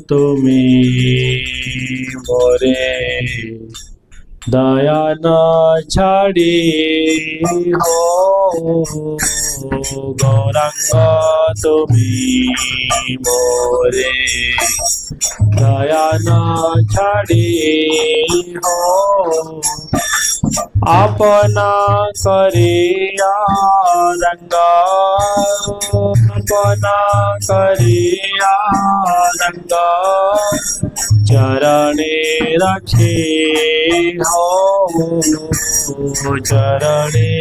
তুমি মোরে দয়া না ছাড়ি হো গৌরাঙ্গ তুমি মোরে দয়া না ছাড়ি হো अपना करिया रंग अपना करिया रंग चरणे रखे हो चरणे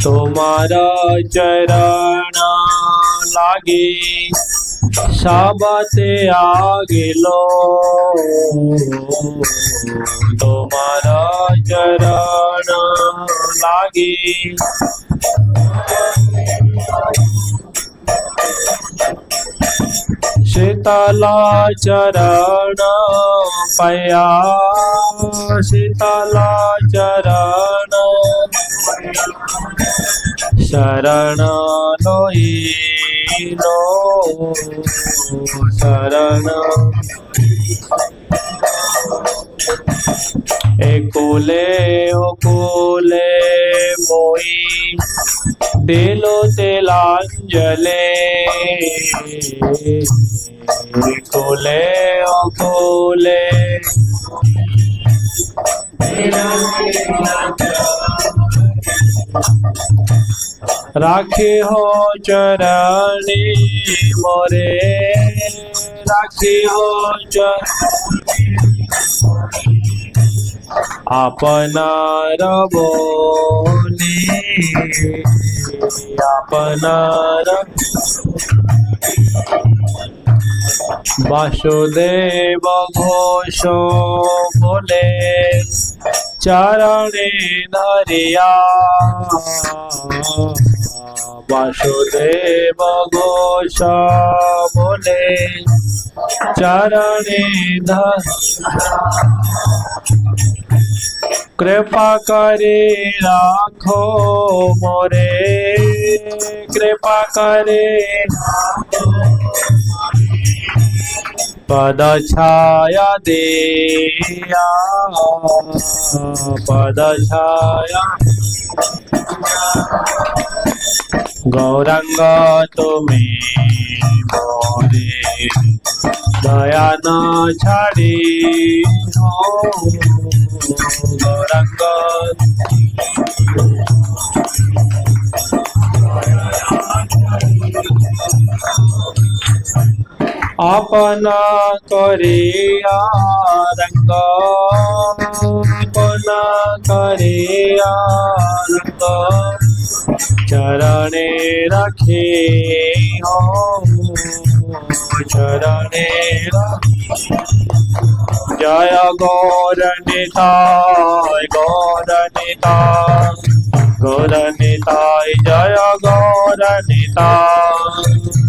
तुम्हारा चरण लागे सबते आगे लो तुम्हारा चरण लागे शीतला चरण पया शीतला चरण शरण लोई लो शरण एकुले ओकुले मोई दिलो तिलांजले एकुले ओकुले राखे हो चरणी मोरे राखे हो अपना बोले अपना वासुदेव घोष बोले चरणे धरिया वासुदेव घोष बोले चरणे कृपा करे राखो मोरे कृपा करे पद छाया दिया पद छाया गौरंग तुम्हें मोरे दया न छाड़ी हो गौरंग अपना करिया रंग अपना करिया रंग चरणे रखे हो चरणे जय गौर निताय गौर निताय गौर निताय जय गौर निताय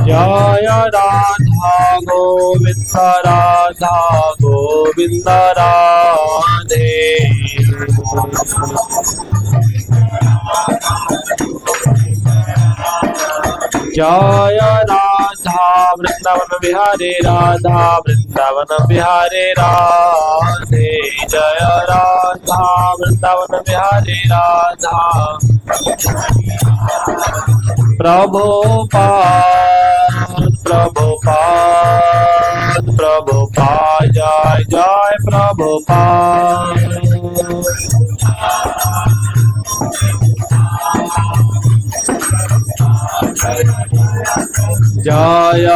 जय राधा गोविंद राधा गोविंद राधे जय राधा वृंदावन बिहारी राधा वृंदावन बिहारी राधे जय राधा वृंदावन बिहारी राधा प्रभुपाद प्रभुपाद प्रभुपाद जय जय प्रभुपाद जय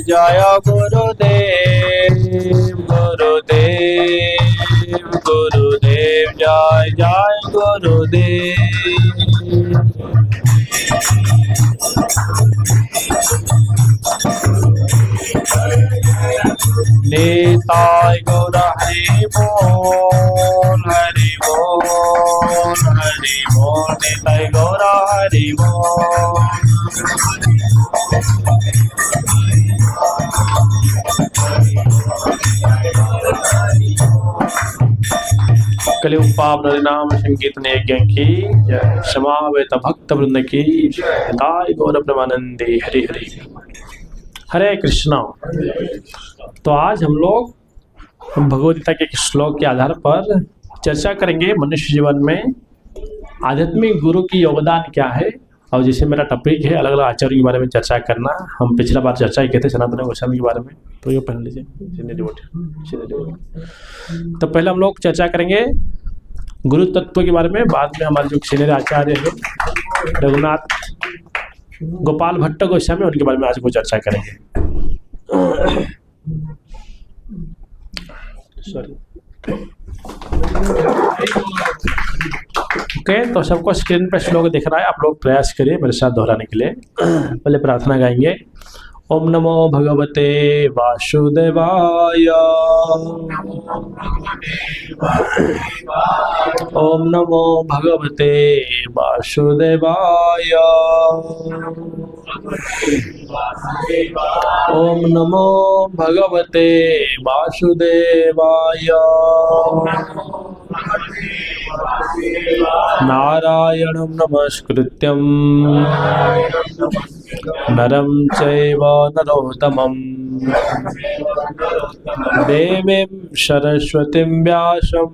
जय गुरुदेव गुरुदेव गुरुदेव जय जय गुरुदेव निताय गौर हरि बोल निताय गौर हरि बोल कलियुग पाप नाम संकीर्तन यज्ञ की जय। समावेत भक्त वृंद की जय। ताय गौर प्रेमानंदे हरि हरि हरे कृष्णा। तो आज हम लोग भगवद गीता के श्लोक के आधार पर चर्चा करेंगे मनुष्य जीवन में आध्यात्मिक गुरु की योगदान क्या है। और जैसे मेरा टॉपिक है अलग अलग आचार्यों के बारे में चर्चा करना। हम पिछला बार चर्चा किए थे सनातन गोस्वामी के बारे में, तो ये पढ़ लीजिए। तो पहले हम लोग चर्चा करेंगे गुरु तत्व के बारे में, बाद में हमारे जो सीनियर आचार्य हैं रघुनाथ गोपाल भट्ट गोस्वामी उनके बारे में आज को चर्चा करेंगे। ओके, तो सबको स्क्रीन पे श्लोक दिख रहा है, आप लोग प्रयास करिए मेरे साथ दोहराने के लिए। पहले प्रार्थना गाएंगे। ओम नमो भगवते वासुदेवाय। ओम नमो भगवते वासुदेवाय। ओम नमो भगवते वासुदेवाय। नारायणं नमस्कृत्यं नरं चैव नरोत्तमं देवीं सरस्वतीं व्यासं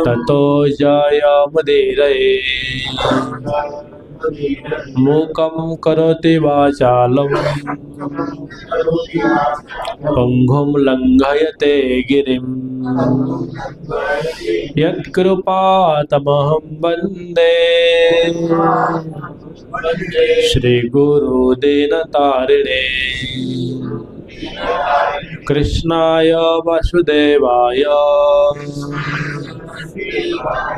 ततो जयमुदीरये। मूकं करोति वाचालं पंगुं लंघयते गिरिं यत्कृपातमहं वन्दे श्रीगुरुदीनतारिणे। कृष्णाय वासुदेवाय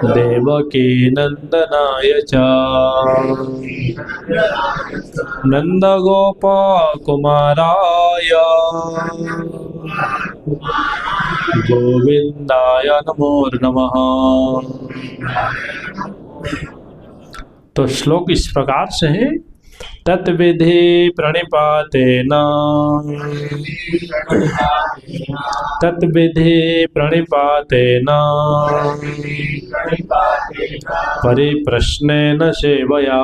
देवकी नंदनाय च नंदगोपकुमाराय गोविंदाय नमो नमः। तो श्लोक इस प्रकार से है। तत्विधि प्रणिपातेन तत्विधि प्रणिपातेन परिप्रश्नेन सेवया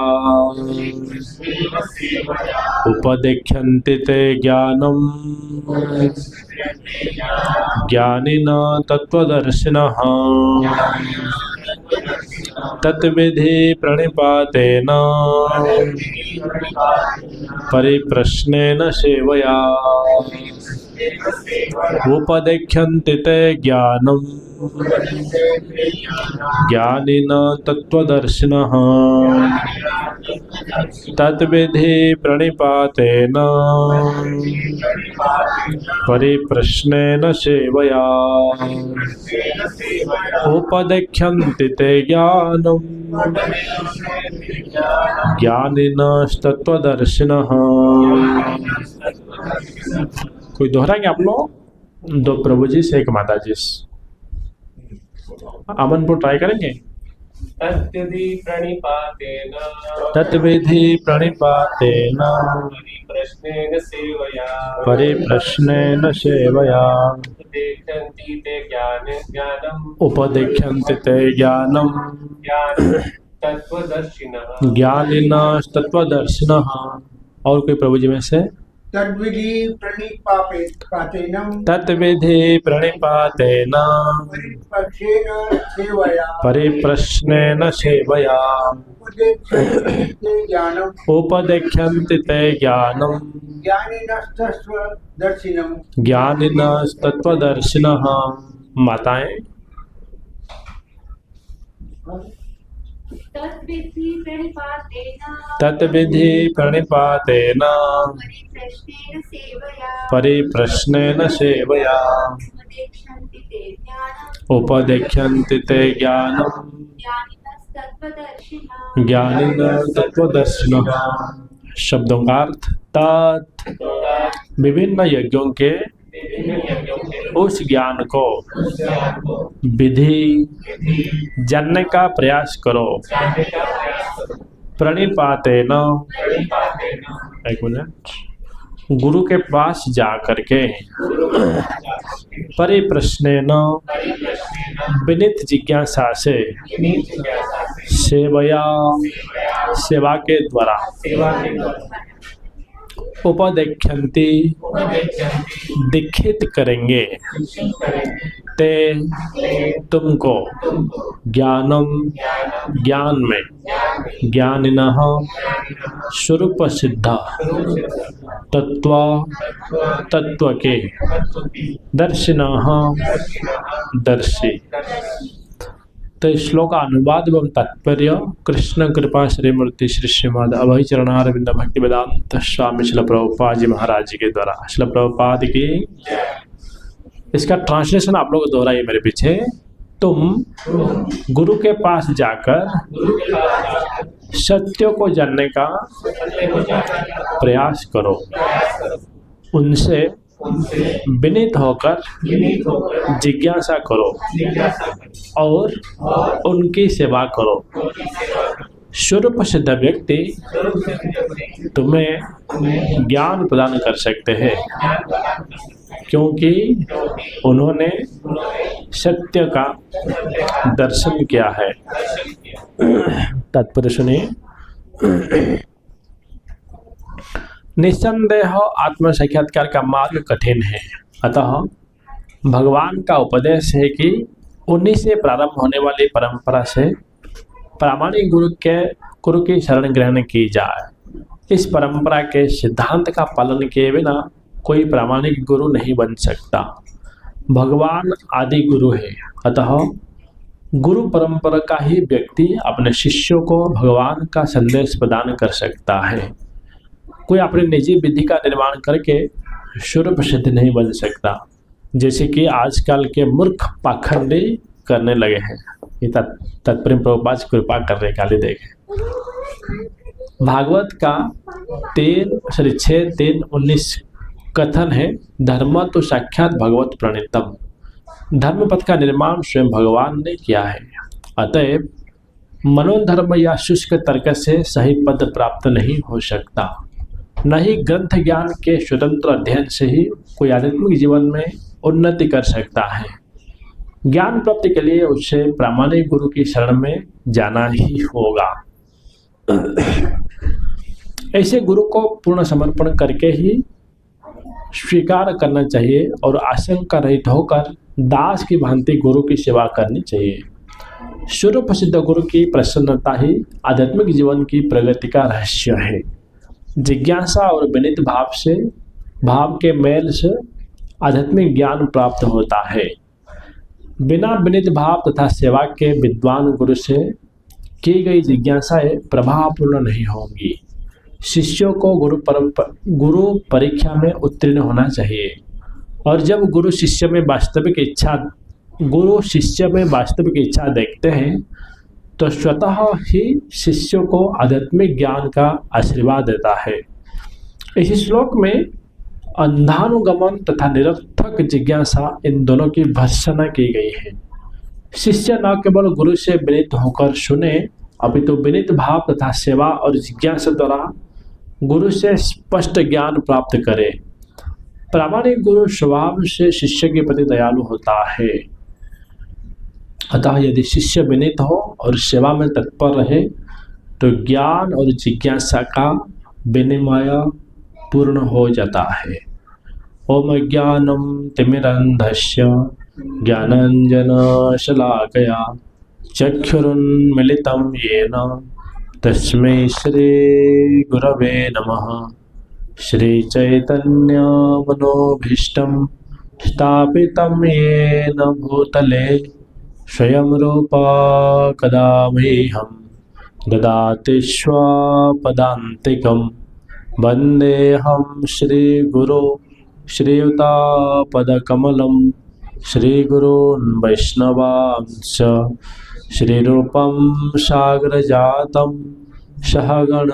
उपदेक्ष्यन्ति ते ज्ञानं ज्ञानिनः तत्त्वदर्शिनः। तत्विधि प्रणिपातेन परिप्रश्नेन सेवया उपदेक्ष्यन्ति ते ज्ञानं ज्ञानिनः तत्त्वदर्शिनः। तत्विधि प्रणिपातेन परिप्रश्नेन सेवया उपदेक्ष्यन्ति ते ज्ञानं ज्ञानिनः तत्त्वदर्शिनः। कोई दोहराएंगे आप लोग? दो प्रभु जी से एक माता जी से। अमनपुर ट्राई करेंगे। तत्विधि प्रणिपातेन परिप्रश्नेन सेवया उपदेक्ष्यन्ति ते ज्ञानं ज्ञानिनः तत्त्वदर्शिनः। और कोई प्रभु जी में से? तद्विधि प्रणिपातेन परिप्रश्नेन सेवया उपदेक्ष्यन्ति ते ज्ञानं ज्ञानिनः तत्त्वदर्शिनः। माताएं तत्विधि प्रणिपातेन परिप्रश्नेन सेवया उपदेक्ष्यन्ति ते ज्ञानं ज्ञानिनः तत्त्वदर्शिनः। शब्दों का अर्थ तत् विभिन्न यज्ञों के उस ज्ञान को विधि जानने का प्रयास करो। प्रणिपातेन, एक मिनट, गुरु के पास जा करके परिप्रश्नेन विनीत जिज्ञासा से सेवया सेवा के द्वारा उपदेख्यन्ति दीक्षित करेंगे ते तुमको ज्ञानम ज्ञान में ज्ञानिनः स्वरूप सिद्ध तत्व तत्व के दर्शिनः दर्शी। तो इस श्लोक का अनुवाद एवं तात्पर्य कृष्ण कृपा श्रीमूर्ति श्री श्रीमद अभय चरणारविंद भक्ति वेदांत स्वामी शिल प्रभुपाद जी महाराज जी के द्वारा शिल प्रभुपाद की। इसका ट्रांसलेशन आप लोग दोहराइए मेरे पीछे। तुम गुरु के पास जाकर सत्य को जानने का प्रयास करो, उनसे विनीत होकर जिज्ञासा करो और उनकी सेवा करो। स्वरूप सिद्ध व्यक्ति तुम्हें ज्ञान प्रदान कर सकते हैं, क्योंकि उन्होंने सत्य का दर्शन किया है। तात्पर्य सुनिए। निस्संदेह आत्म साक्षात्कार का मार्ग कठिन है, अतः भगवान का उपदेश है कि उन्हीं से प्रारंभ होने वाली परंपरा से प्रामाणिक गुरु की शरण ग्रहण की जाए। इस परंपरा के सिद्धांत का पालन किए बिना कोई प्रामाणिक गुरु नहीं बन सकता। भगवान आदि गुरु है, अतः गुरु परंपरा का ही व्यक्ति अपने शिष्यों को भगवान का संदेश प्रदान कर सकता है। कोई अपनी निजी विधि का निर्माण करके स्वरूप सिद्ध नहीं बन सकता, जैसे कि आजकल के मूर्ख पाखंडी करने लगे हैं। ये तात्पर्य प्रभुपाद कृपा कर रहे खाली देखें। भागवत का 6:3-19 कथन है, धर्म तो साक्षात भगवत प्रणीतम। धर्म पथ का निर्माण स्वयं भगवान ने किया है, अतएव मनोधर्म या शुष्क तर्क से सही पद प्राप्त नहीं हो सकता। न ही ग्रंथ ज्ञान के स्वतंत्र अध्ययन से ही कोई आध्यात्मिक जीवन में उन्नति कर सकता है। ज्ञान प्राप्ति के लिए उसे प्रामाणिक गुरु की शरण में जाना ही होगा। ऐसे गुरु को पूर्ण समर्पण करके ही स्वीकार करना चाहिए और आशंका रहित होकर दास की भांति गुरु की सेवा करनी चाहिए। स्वरूप सिद्ध गुरु की प्रसन्नता ही आध्यात्मिक जीवन की प्रगति का रहस्य है। जिज्ञासा और विनीत भाव के मेल से आध्यात्मिक ज्ञान प्राप्त होता है। बिना विनीत भाव तथा सेवा के विद्वान गुरु से की गई जिज्ञासाएं प्रभावपूर्ण नहीं होंगी। शिष्यों को गुरु परीक्षा में उत्तीर्ण होना चाहिए, और जब गुरु शिष्य में वास्तविक इच्छा देखते हैं तो स्वतः ही शिष्यों को आध्यात्मिक ज्ञान का आशीर्वाद देता है। इस श्लोक में अंधानुगमन तथा निरर्थक जिज्ञासा इन दोनों की भर्त्सना की गई है। शिष्य न केवल गुरु से विनीत होकर सुने, अपितु विनीत भाव तथा सेवा और जिज्ञासा द्वारा गुरु से स्पष्ट ज्ञान प्राप्त करे। प्रामाणिक गुरु स्वभाव से शिष्य के प्रति दयालु होता है, अतः यदि शिष्य विनीत हो और सेवा में तत्पर रहे तो ज्ञान और जिज्ञासा का विनिमय पूर्ण हो जाता है। ओम ज्ञानम तिमिरन्धस्य ज्ञानांजन शलाकया चक्षुरुन्मीलितं येन तस्मै श्री गुरवे नमः। श्री चैतन्य मनोभीष्टं स्थापितं येन भूतले स्वयं रूपा कदा मह्यं ददाति स्वपदान्तिकं। वन्देऽहं श्रीगुरो श्रीयुतापदकमलं श्रीगुरून् वैष्णवांश्च श्रीरूपं साग्रजातं सहगण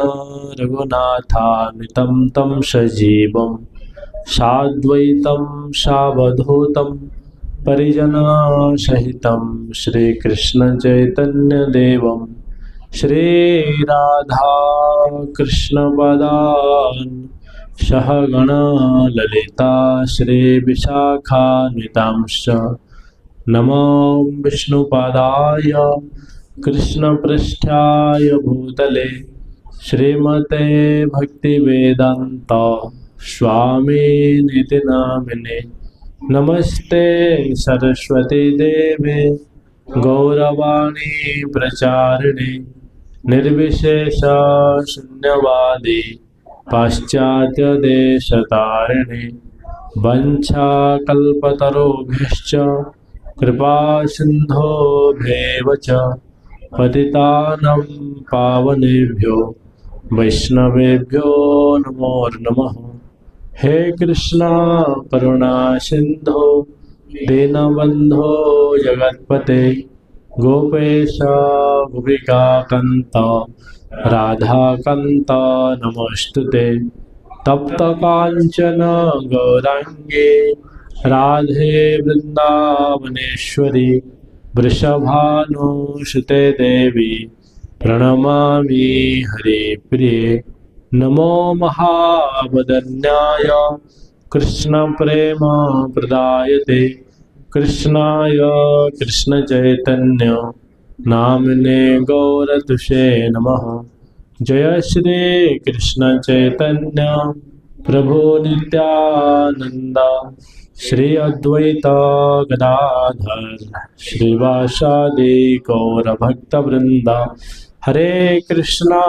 रघुनाथान्वितं तं सजीवं साद्वैतं सावधूतं परिजनसहितं श्रीकृष्ण चैतन्य देवं श्री राधा कृष्ण पदान् सहगण ललिता श्रीविशाखान्वितांश्च नमो विष्णुपादाय कृष्णपृष्ठाय भूतले श्रीमते भक्तिवेदांत स्वामिनिति नामिने। नमस्ते सरस्वती देवे गौरवाणी प्रचारिणे निर्विशेष शून्यवादी पाश्चात्य देशतारिणे वंशाकल्पतरुभ्यश्च कृपा सिन्धुभ्येव च पतितानं पावनेभ्यो वैष्णवेभ्यो नमो नमः। हे कृष्णा करुणा सिंधु दीनबंधो जगत्पते गोपेश गोपिका कांत राधा कांत नमोस्तुते। तप्त कांचन गौरांगे राधे वृंदावनेश्वरी वृषभानुसुते देवी प्रणमामि हरिप्रिये। नमो महावदन्याय कृष्ण प्रेम प्रदायते कृष्णाय कृष्ण चैतन्य नामिने गौरतुषे नमः। जय श्री कृष्ण चैतन्य प्रभु नित्यानंद श्री अद्वैत गदाधर श्रीवासादि गौर भक्त वृंदा। हरे कृष्णा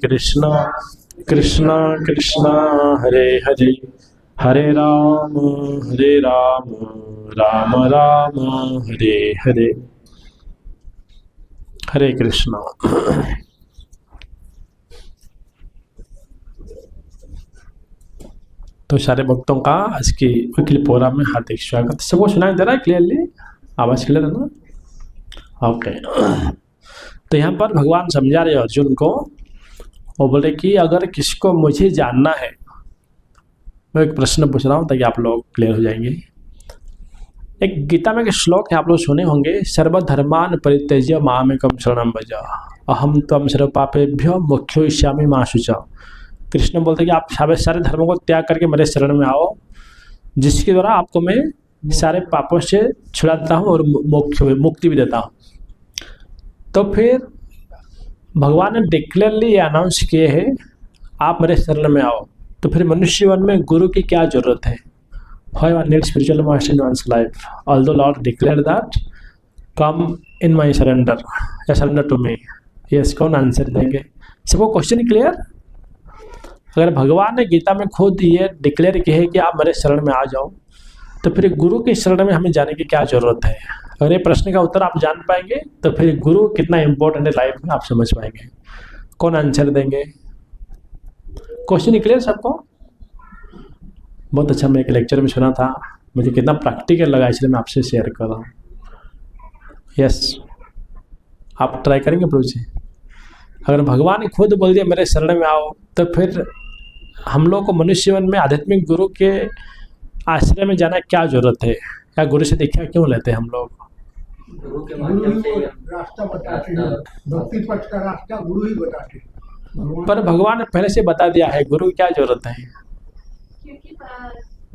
कृष्णा कृष्णा हरे हरे हरे राम राम राम हरे हरे। हरे कृष्णा। तो सारे भक्तों का आज की वीकली प्रोग्राम में हार्दिक स्वागत। सबको सुनाई दे रहा है क्लियरली? आवाज क्लियर है ना? ओके। तो यहाँ पर भगवान समझा रहे अर्जुन को, वो बोले कि अगर किसको मुझे जानना है, मैं एक प्रश्न पूछ रहा हूँ ताकि आप लोग क्लियर हो जाएंगे। एक गीता में एक श्लोक है, आप लोग सुने होंगे, सर्वधर्मान परित्यज्य मामेकं शरणं व्रज अहम त्वं सर्वपापेभ्यो मोक्षयिष्यामि मा शुचः। कृष्ण बोलते हैं कि आप सारे धर्मों को त्याग करके मेरे शरण में आओ, जिसके द्वारा आपको मैं सारे पापों से छुड़ा देता हूँ और मुक्ति भी देता हूँ। तो फिर भगवान ने डिक्लेयरली ये अनाउंस किए हैं आप मेरे शरण में आओ। तो फिर मनुष्य जीवन में गुरु की क्या जरूरत है? Why one needs spiritual master in one's life? Although Lord declared that, come in my surrender, surrender to me. Yes, कौन आंसर देंगे? सबको क्वेश्चन क्लियर? अगर भगवान ने गीता में खुद ये डिक्लेयर किया है कि आप मेरे शरण में आ जाओ, तो फिर गुरु के शरण में हमें जाने की क्या जरूरत है? अगर ये प्रश्न का उत्तर आप जान पाएंगे तो फिर गुरु कितना इंपॉर्टेंट है लाइफ में आप समझ पाएंगे। कौन आंसर देंगे? क्वेश्चन क्लियर सबको? बहुत अच्छा, मैं एक लेक्चर में सुना था, मुझे कितना प्रैक्टिकल लगा, इसलिए मैं आपसे शेयर कर रहा हूँ। यस, आप ट्राई करेंगे प्रभु जी? अगर भगवान ने खुद बोल दिया मेरे शरण में आओ, तो फिर हम लोग को मनुष्य जीवन में आध्यात्मिक गुरु के आश्रय में जाना क्या जरूरत है? या गुरु से दीक्षा क्यों लेते हैं हम लोग? गुरु के माध्यम से रास्ता बताते हैं, भक्ति पथ का रास्ता गुरु ही बताते हैं। पर भगवान ने पहले से बता दिया है, गुरु की क्या जरूरत है? क्योंकि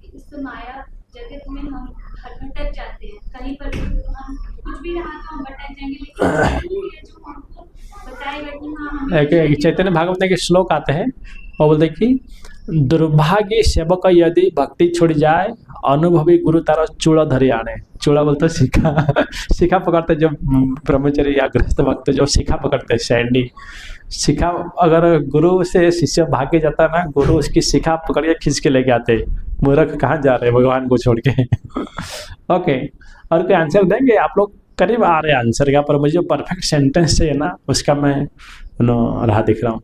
इस माया जगत में हम भटक जाते हैं, कहीं पर हम कुछ भी रहा तो हम भटक जाएंगे, लेकिन जो हमको बताएगा कि हाँ एक चैतन्य भागवत के श्लोक आते हैं, वो बोलते कि दुर्भाग्य सेवक यदि भक्ति छुड़ जाए अनुभवी गुरु तारा चूड़ा धरी आने। चूड़ा बोलते शिखा पकड़ते जो ब्रह्मचर्य या गृहस्थ भक्त जो शिखा पकड़ते सैंडी शिखा, अगर गुरु से शिष्य भागे जाता है ना, गुरु उसकी शिखा पकड़ के खींच के लेके आते। मूर्ख कहाँ जा रहे हैं भगवान को छोड़ के। ओके, और कोई आंसर देंगे? आप लोग करीब आ रहे हैं आंसर का, पर मुझे जो परफेक्ट सेंटेंस चाहिए ना, उसका मैं राह दिख रहा हूँ।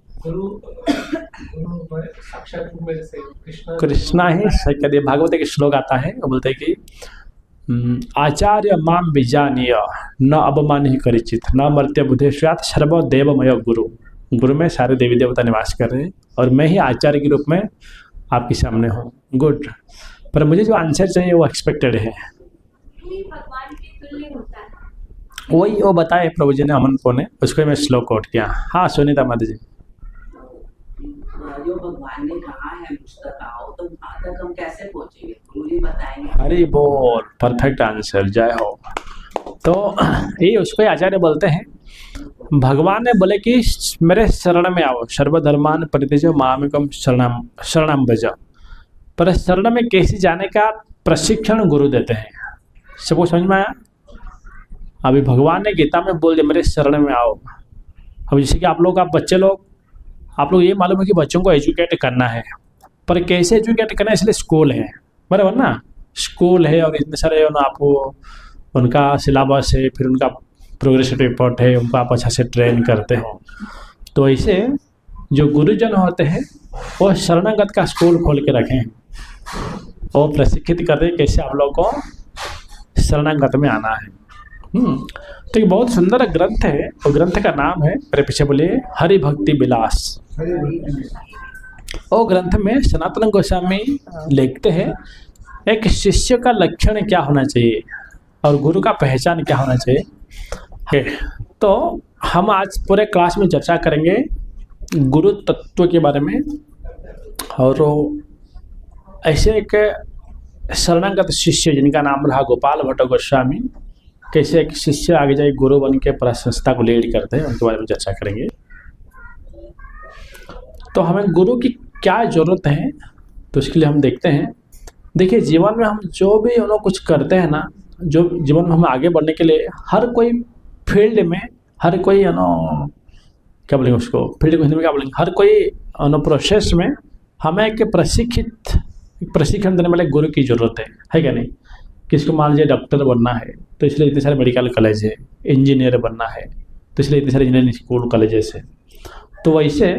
साक्षात रूप में जैसे कृष्णा ही सही करिए। भागवत एक श्लोक आता है, वो बोलते हैं कि आचार्य माम विजानीय न अवमान ही करिचित न मर्त्य बुद्धेश्वात सर्वदेवमय गुरु। गुरु में सारे देवी देवता निवास कर रहे हैं और मैं ही आचार्य के रूप में आपके सामने हूँ। गुड, पर मुझे जो आंसर चाहिए वो एक्सपेक्टेड है। भगवान के तुल्य होता है, वही वो बताए प्रभु जी ने अमन को ने, उसको मैं श्लोक कोट किया। हाँ सुनीता माता जी। जो भगवान ने कहा है है मुझ तक आओ, तो वहां तक हम कैसे पहुंचेंगे? गुरु जी बताएंगे। हरि बोल, परफेक्ट आंसर, जय हो। तो ये उसको आचार्य बोलते हैं, भगवान ने बोले कि मेरे शरण में आओ, सर्वधर्मान परित्यज्य मामेकम शरणम व्रज। पर शरण में कैसे जाने का प्रशिक्षण गुरु देते हैं। सबको समझ में आया? अभी भगवान ने गीता में बोल दिया मेरे शरण में आओ। अब जैसे कि आप लोग आप लोग ये मालूम है कि बच्चों को एजुकेट करना है, पर कैसे एजुकेट करना है, इसलिए स्कूल है, बराबर ना। स्कूल है और इतने सारे आपको उनका सिलेबस है, फिर उनका प्रोग्रेसिव रिपोर्ट है, उनको आप अच्छा से ट्रेन करते हो। तो ऐसे जो गुरुजन होते हैं वो शरणागत का स्कूल खोल के रखें और प्रशिक्षित कर दें कैसे आप लोग को शरणागत में आना है। तो ये बहुत सुंदर ग्रंथ है, और ग्रंथ का नाम है, मेरे पीछे बोलिए, हरि भक्ति विलास। और ग्रंथ में सनातन गोस्वामी लिखते हैं एक शिष्य का लक्षण क्या होना चाहिए और गुरु का पहचान क्या होना चाहिए। तो हम आज पूरे क्लास में चर्चा करेंगे गुरु तत्व के बारे में, और ऐसे एक शरणागत शिष्य जिनका नाम रहा गोपाल भट्ट गोस्वामी, कैसे एक शिष्य आगे जाए गुरु बन के पूरा संस्था को लीड करते हैं, उनके बारे में चर्चा करेंगे। तो हमें गुरु की क्या ज़रूरत है, तो इसके लिए हम देखते हैं। देखिए, जीवन में हम जो भी कुछ करते हैं ना, जो जीवन में हम आगे बढ़ने के लिए हर कोई फील्ड में, हर कोई क्या बोलेंगे उसको, फील्ड को हिंदी में क्या बोलेंगे, हर कोई प्रोसेस में हमें एक प्रशिक्षण देने वाले गुरु की ज़रूरत है क्या नहीं। किसको मान लीजिए डॉक्टर बनना है तो इसलिए इतने सारे मेडिकल कॉलेज है, इंजीनियर बनना है तो इसलिए इतने सारे इंजीनियरिंग स्कूल कॉलेजेस है। तो वैसे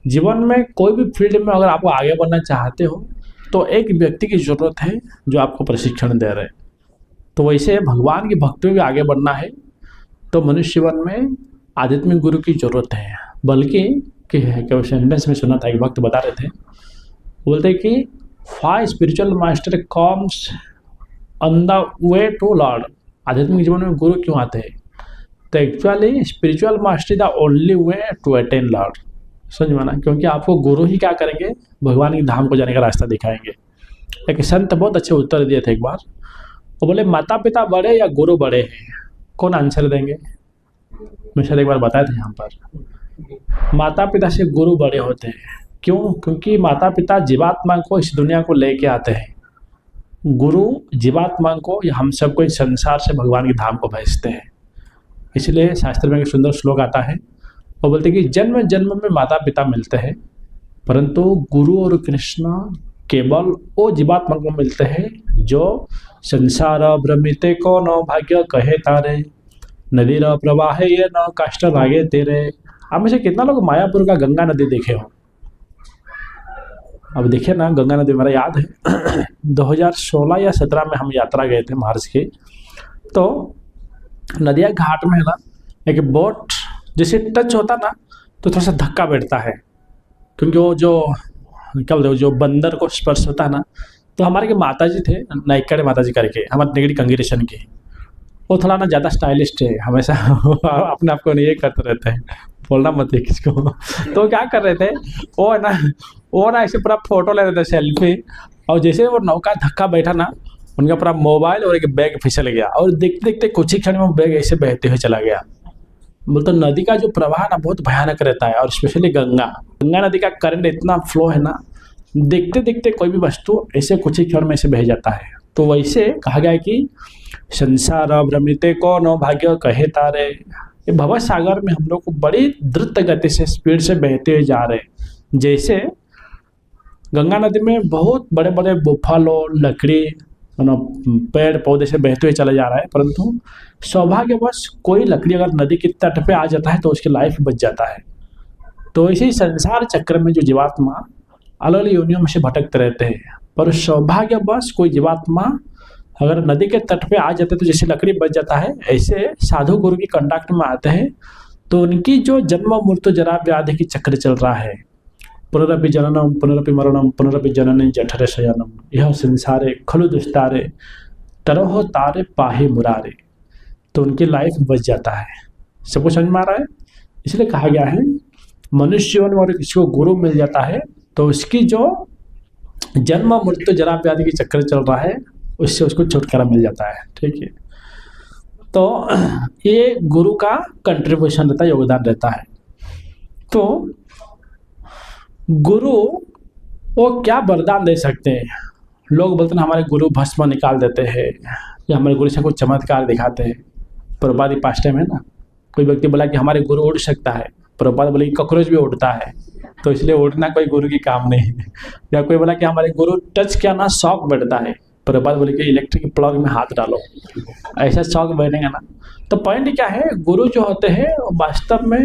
जीवन में कोई भी फील्ड में अगर आपको आगे बढ़ना चाहते हो तो एक व्यक्ति की ज़रूरत है जो आपको प्रशिक्षण दे रहे हैं। तो वैसे भगवान की भक्ति में आगे बढ़ना है तो मनुष्य जीवन में आध्यात्मिक गुरु की ज़रूरत है। बल्कि कि सेंटेंस में सुना था, एक भक्त बता रहे थे, बोलते कि 5 spiritual master comes on the way to lord. आध्यात्मिक जीवन में गुरु क्यों आते हैं? तो actually spiritual master the only way to attain lord. समझ माना, क्योंकि आपको गुरु ही क्या करेंगे, भगवान के धाम को जाने का रास्ता दिखाएंगे। एक संत बहुत अच्छे उत्तर दिए थे एक बार, वो बोले माता पिता बड़े या गुरु बड़े हैं, कौन आंसर देंगे? मैं शायद एक बार बताया था यहाँ पर, माता पिता से गुरु बड़े होते हैं। क्यों? क्योंकि माता पिता जीवात्मा को इस दुनिया को लेके आते हैं, गुरु जीवात्मा को या हम सबको इस संसार से भगवान के धाम को भेजते हैं। इसलिए शास्त्र में एक सुंदर श्लोक आता है, वो बोलते हैं कि जन्म जन्म में माता पिता मिलते हैं, परंतु गुरु और कृष्ण केवल वो जीवात्मा को मिलते हैं जो संसार भ्रमिते को न भाग्य कहे तारे, नदी र प्रवाह ये न कष्ट लागे तेरे। आप में से कितना लोग मायापुर का गंगा नदी देखे हो? अब देखिए ना, गंगा नदी मेरा याद है 2016 या 17 में हम यात्रा गए थे महाराज की। तो नदिया घाट में है ना, एक बोट जैसे टच होता ना तो थोड़ा सा धक्का बैठता है, क्योंकि वो जो क्या बोलते हैं, जो बंदर को स्पर्श होता है ना। तो हमारे के माता जी थे, नायकड़े माता जी करके, हमारे निगड़ी कंग्रेशन की, वो थोड़ा ना ज़्यादा स्टाइलिस्ट है, हमेशा अपने आप को नहीं करते रहते हैं, बोलना मत है किसको। तो क्या कर रहे थे, वो ना ऐसे पूरा फोटो ले रहे थे, सेल्फी। और जैसे वो नौका धक्का बैठा ना, उनका पूरा मोबाइल और एक बैग फिसल गया, और देखते देखते कुछ ही क्षण में बैग ऐसे बहते हुए चला गया। बोलते नदी का जो प्रवाह ना बहुत भयानक रहता है, और स्पेशली गंगा नदी का करंट इतना फ्लो है ना, देखते देखते कोई भी वस्तु ऐसे कुछ ही क्षण में से बह जाता है। तो वैसे कहा गया है कि संसार भ्रमिते को न भाग्य कहे तारे। ये भव सागर में हम लोग को बड़ी द्रुत गति से, स्पीड से बहते हुए जा रहे हैं। जैसे गंगा नदी में बहुत बड़े बड़े बुफालो, लकड़ी, पेड़ पौधे से बहते हुए चला जा रहा है, परंतु सौभाग्यवश कोई लकड़ी अगर नदी के तट पे आ जाता है तो उसकी लाइफ बच जाता है। तो इसी संसार चक्र में जो जीवात्मा अलग अलग योनियों में से भटकते रहते हैं, पर सौभाग्यवश कोई जीवात्मा अगर नदी के तट पे आ जाते हैं तो जैसे लकड़ी बच जाता है, ऐसे साधु गुरु की कांटेक्ट में आते हैं तो उनकी जो जन्म मृत्यु जरा व्याधि की चक्र चल रहा है, पुनरपि जननम पुनरपि मरणम पुनरपि जननी जठरे शयनम, यह संसारे खलु दुस्तारे तरह तारे पाहे मुरारे। तो उनकी लाइफ बच जाता है। सबको समझ में आ रहा है? इसलिए कहा गया है मनुष्य जीवन में अगर किसी को गुरु मिल जाता है तो उसकी जो जन्म मृत्यु जरा व्याधि के चक्कर चल रहा है, उससे उसको छुटकारा मिल जाता है। ठीक है, तो ये गुरु का कंट्रीब्यूशन रहता है, योगदान रहता है। तो गुरु वो क्या वरदान दे सकते हैं? लोग बोलते हैं हमारे गुरु भस्म निकाल देते हैं या हमारे गुरु से कुछ चमत्कार दिखाते हैं। प्रभुपाद पास्ट टाइम है ना, कोई व्यक्ति बोला कि हमारे गुरु उड़ सकता है, प्रभुपाद बोले कि कॉकरोच भी उड़ता है, तो इसलिए उड़ना कोई गुरु की काम नहीं है। या कोई बोला कि हमारे गुरु टच किया ना शॉक बढ़ता है, प्रभुपाद बोले कि इलेक्ट्रिक प्लग में हाथ डालो, ऐसा शॉक बढ़ेगा ना। तो पॉइंट क्या है, गुरु जो होते हैं वास्तव में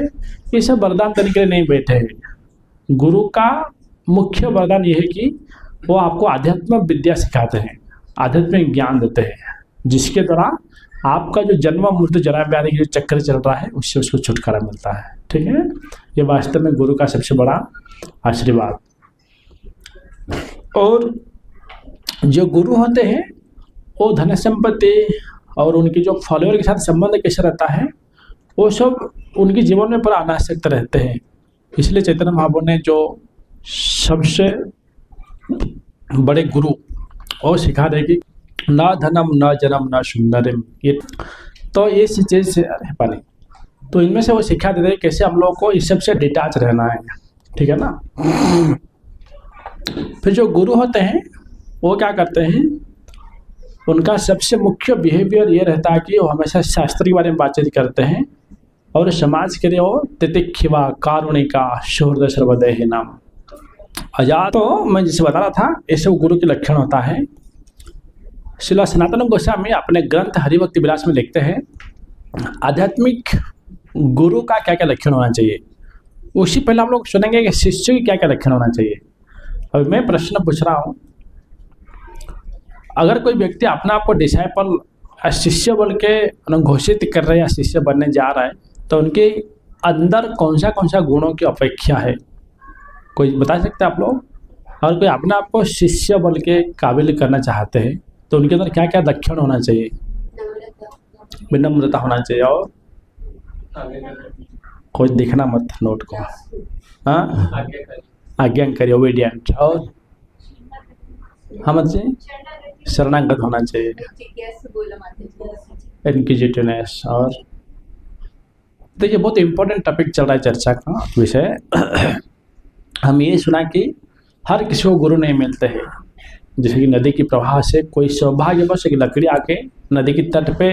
ये सब वरदान देने के लिए नहीं बैठे हैं। गुरु का मुख्य वरदान ये है कि वो आपको आध्यात्मिक विद्या सिखाते हैं, आध्यात्मिक ज्ञान देते हैं, जिसके द्वारा आपका जो जन्म मृत्यु जरा व्याधि के जो चक्कर चल रहा है उससे उसको छुटकारा मिलता है। ठीक है, ये वास्तव में गुरु का सबसे बड़ा आशीर्वाद। और जो गुरु होते हैं वो धन संपत्ति और उनकी जो फॉलोअर के साथ संबंध कैसे रहता है वो सब उनके जीवन में पूरा अनासक्त रहते हैं। इसलिए चैतन्य महाप्रभु ने जो सबसे बड़े गुरु और सिखा रहे कि न धनम न जन्म न सुंदरम, ये तो ये चीज़ से पानी, तो इनमें से वो सिखा देते हैं कैसे हम लोग को इस सब से डिटैच रहना है। ठीक है ना। फिर जो गुरु होते हैं वो क्या करते हैं, उनका सबसे मुख्य बिहेवियर ये रहता है कि वो हमेशा शास्त्र के बारे में बातचीत करते हैं और समाज के लिए वो तितिक्षिवा कारुणिका शोहृदय सर्वदय नाम आजाद। तो मैं जिसे बता रहा था ये सब गुरु के लक्षण होता है। श्रील सनातन गोस्वामी अपने ग्रंथ हरिभक्ति विलास में लिखते हैं आध्यात्मिक गुरु का क्या क्या लक्षण होना चाहिए। उसी पहले हम लोग सुनेंगे कि शिष्य की क्या क्या लक्षण होना चाहिए। अब मैं प्रश्न पूछ रहा हूँ, अगर कोई व्यक्ति अपना आप को डिसाइपल शिष्य बोल के घोषित कर रहे हैं या शिष्य बनने जा रहा है, तो उनके अंदर कौन सा गुणों की अपेक्षा है, कोई बता सकते हैं आप लोग? अगर कोई अपने आप को शिष्य बोल के काबिल करना चाहते हैं तो उनके अंदर क्या क्या लक्षण होना चाहिए? विनम्रता होना चाहिए, और कुछ दिखना मत नोट को, हाँ आज्ञाकारी ओबीडियंट, और हम शरणागत होना चाहिए, इनक्विजिटिवनेस। और देखिए बहुत इम्पोर्टेंट टॉपिक चल रहा है चर्चा का विषय। हम ये सुना कि हर किसी को गुरु नहीं मिलते हैं। जैसे कि नदी की प्रवाह से कोई सौभाग्यवश एक लकड़ी आके नदी के तट पे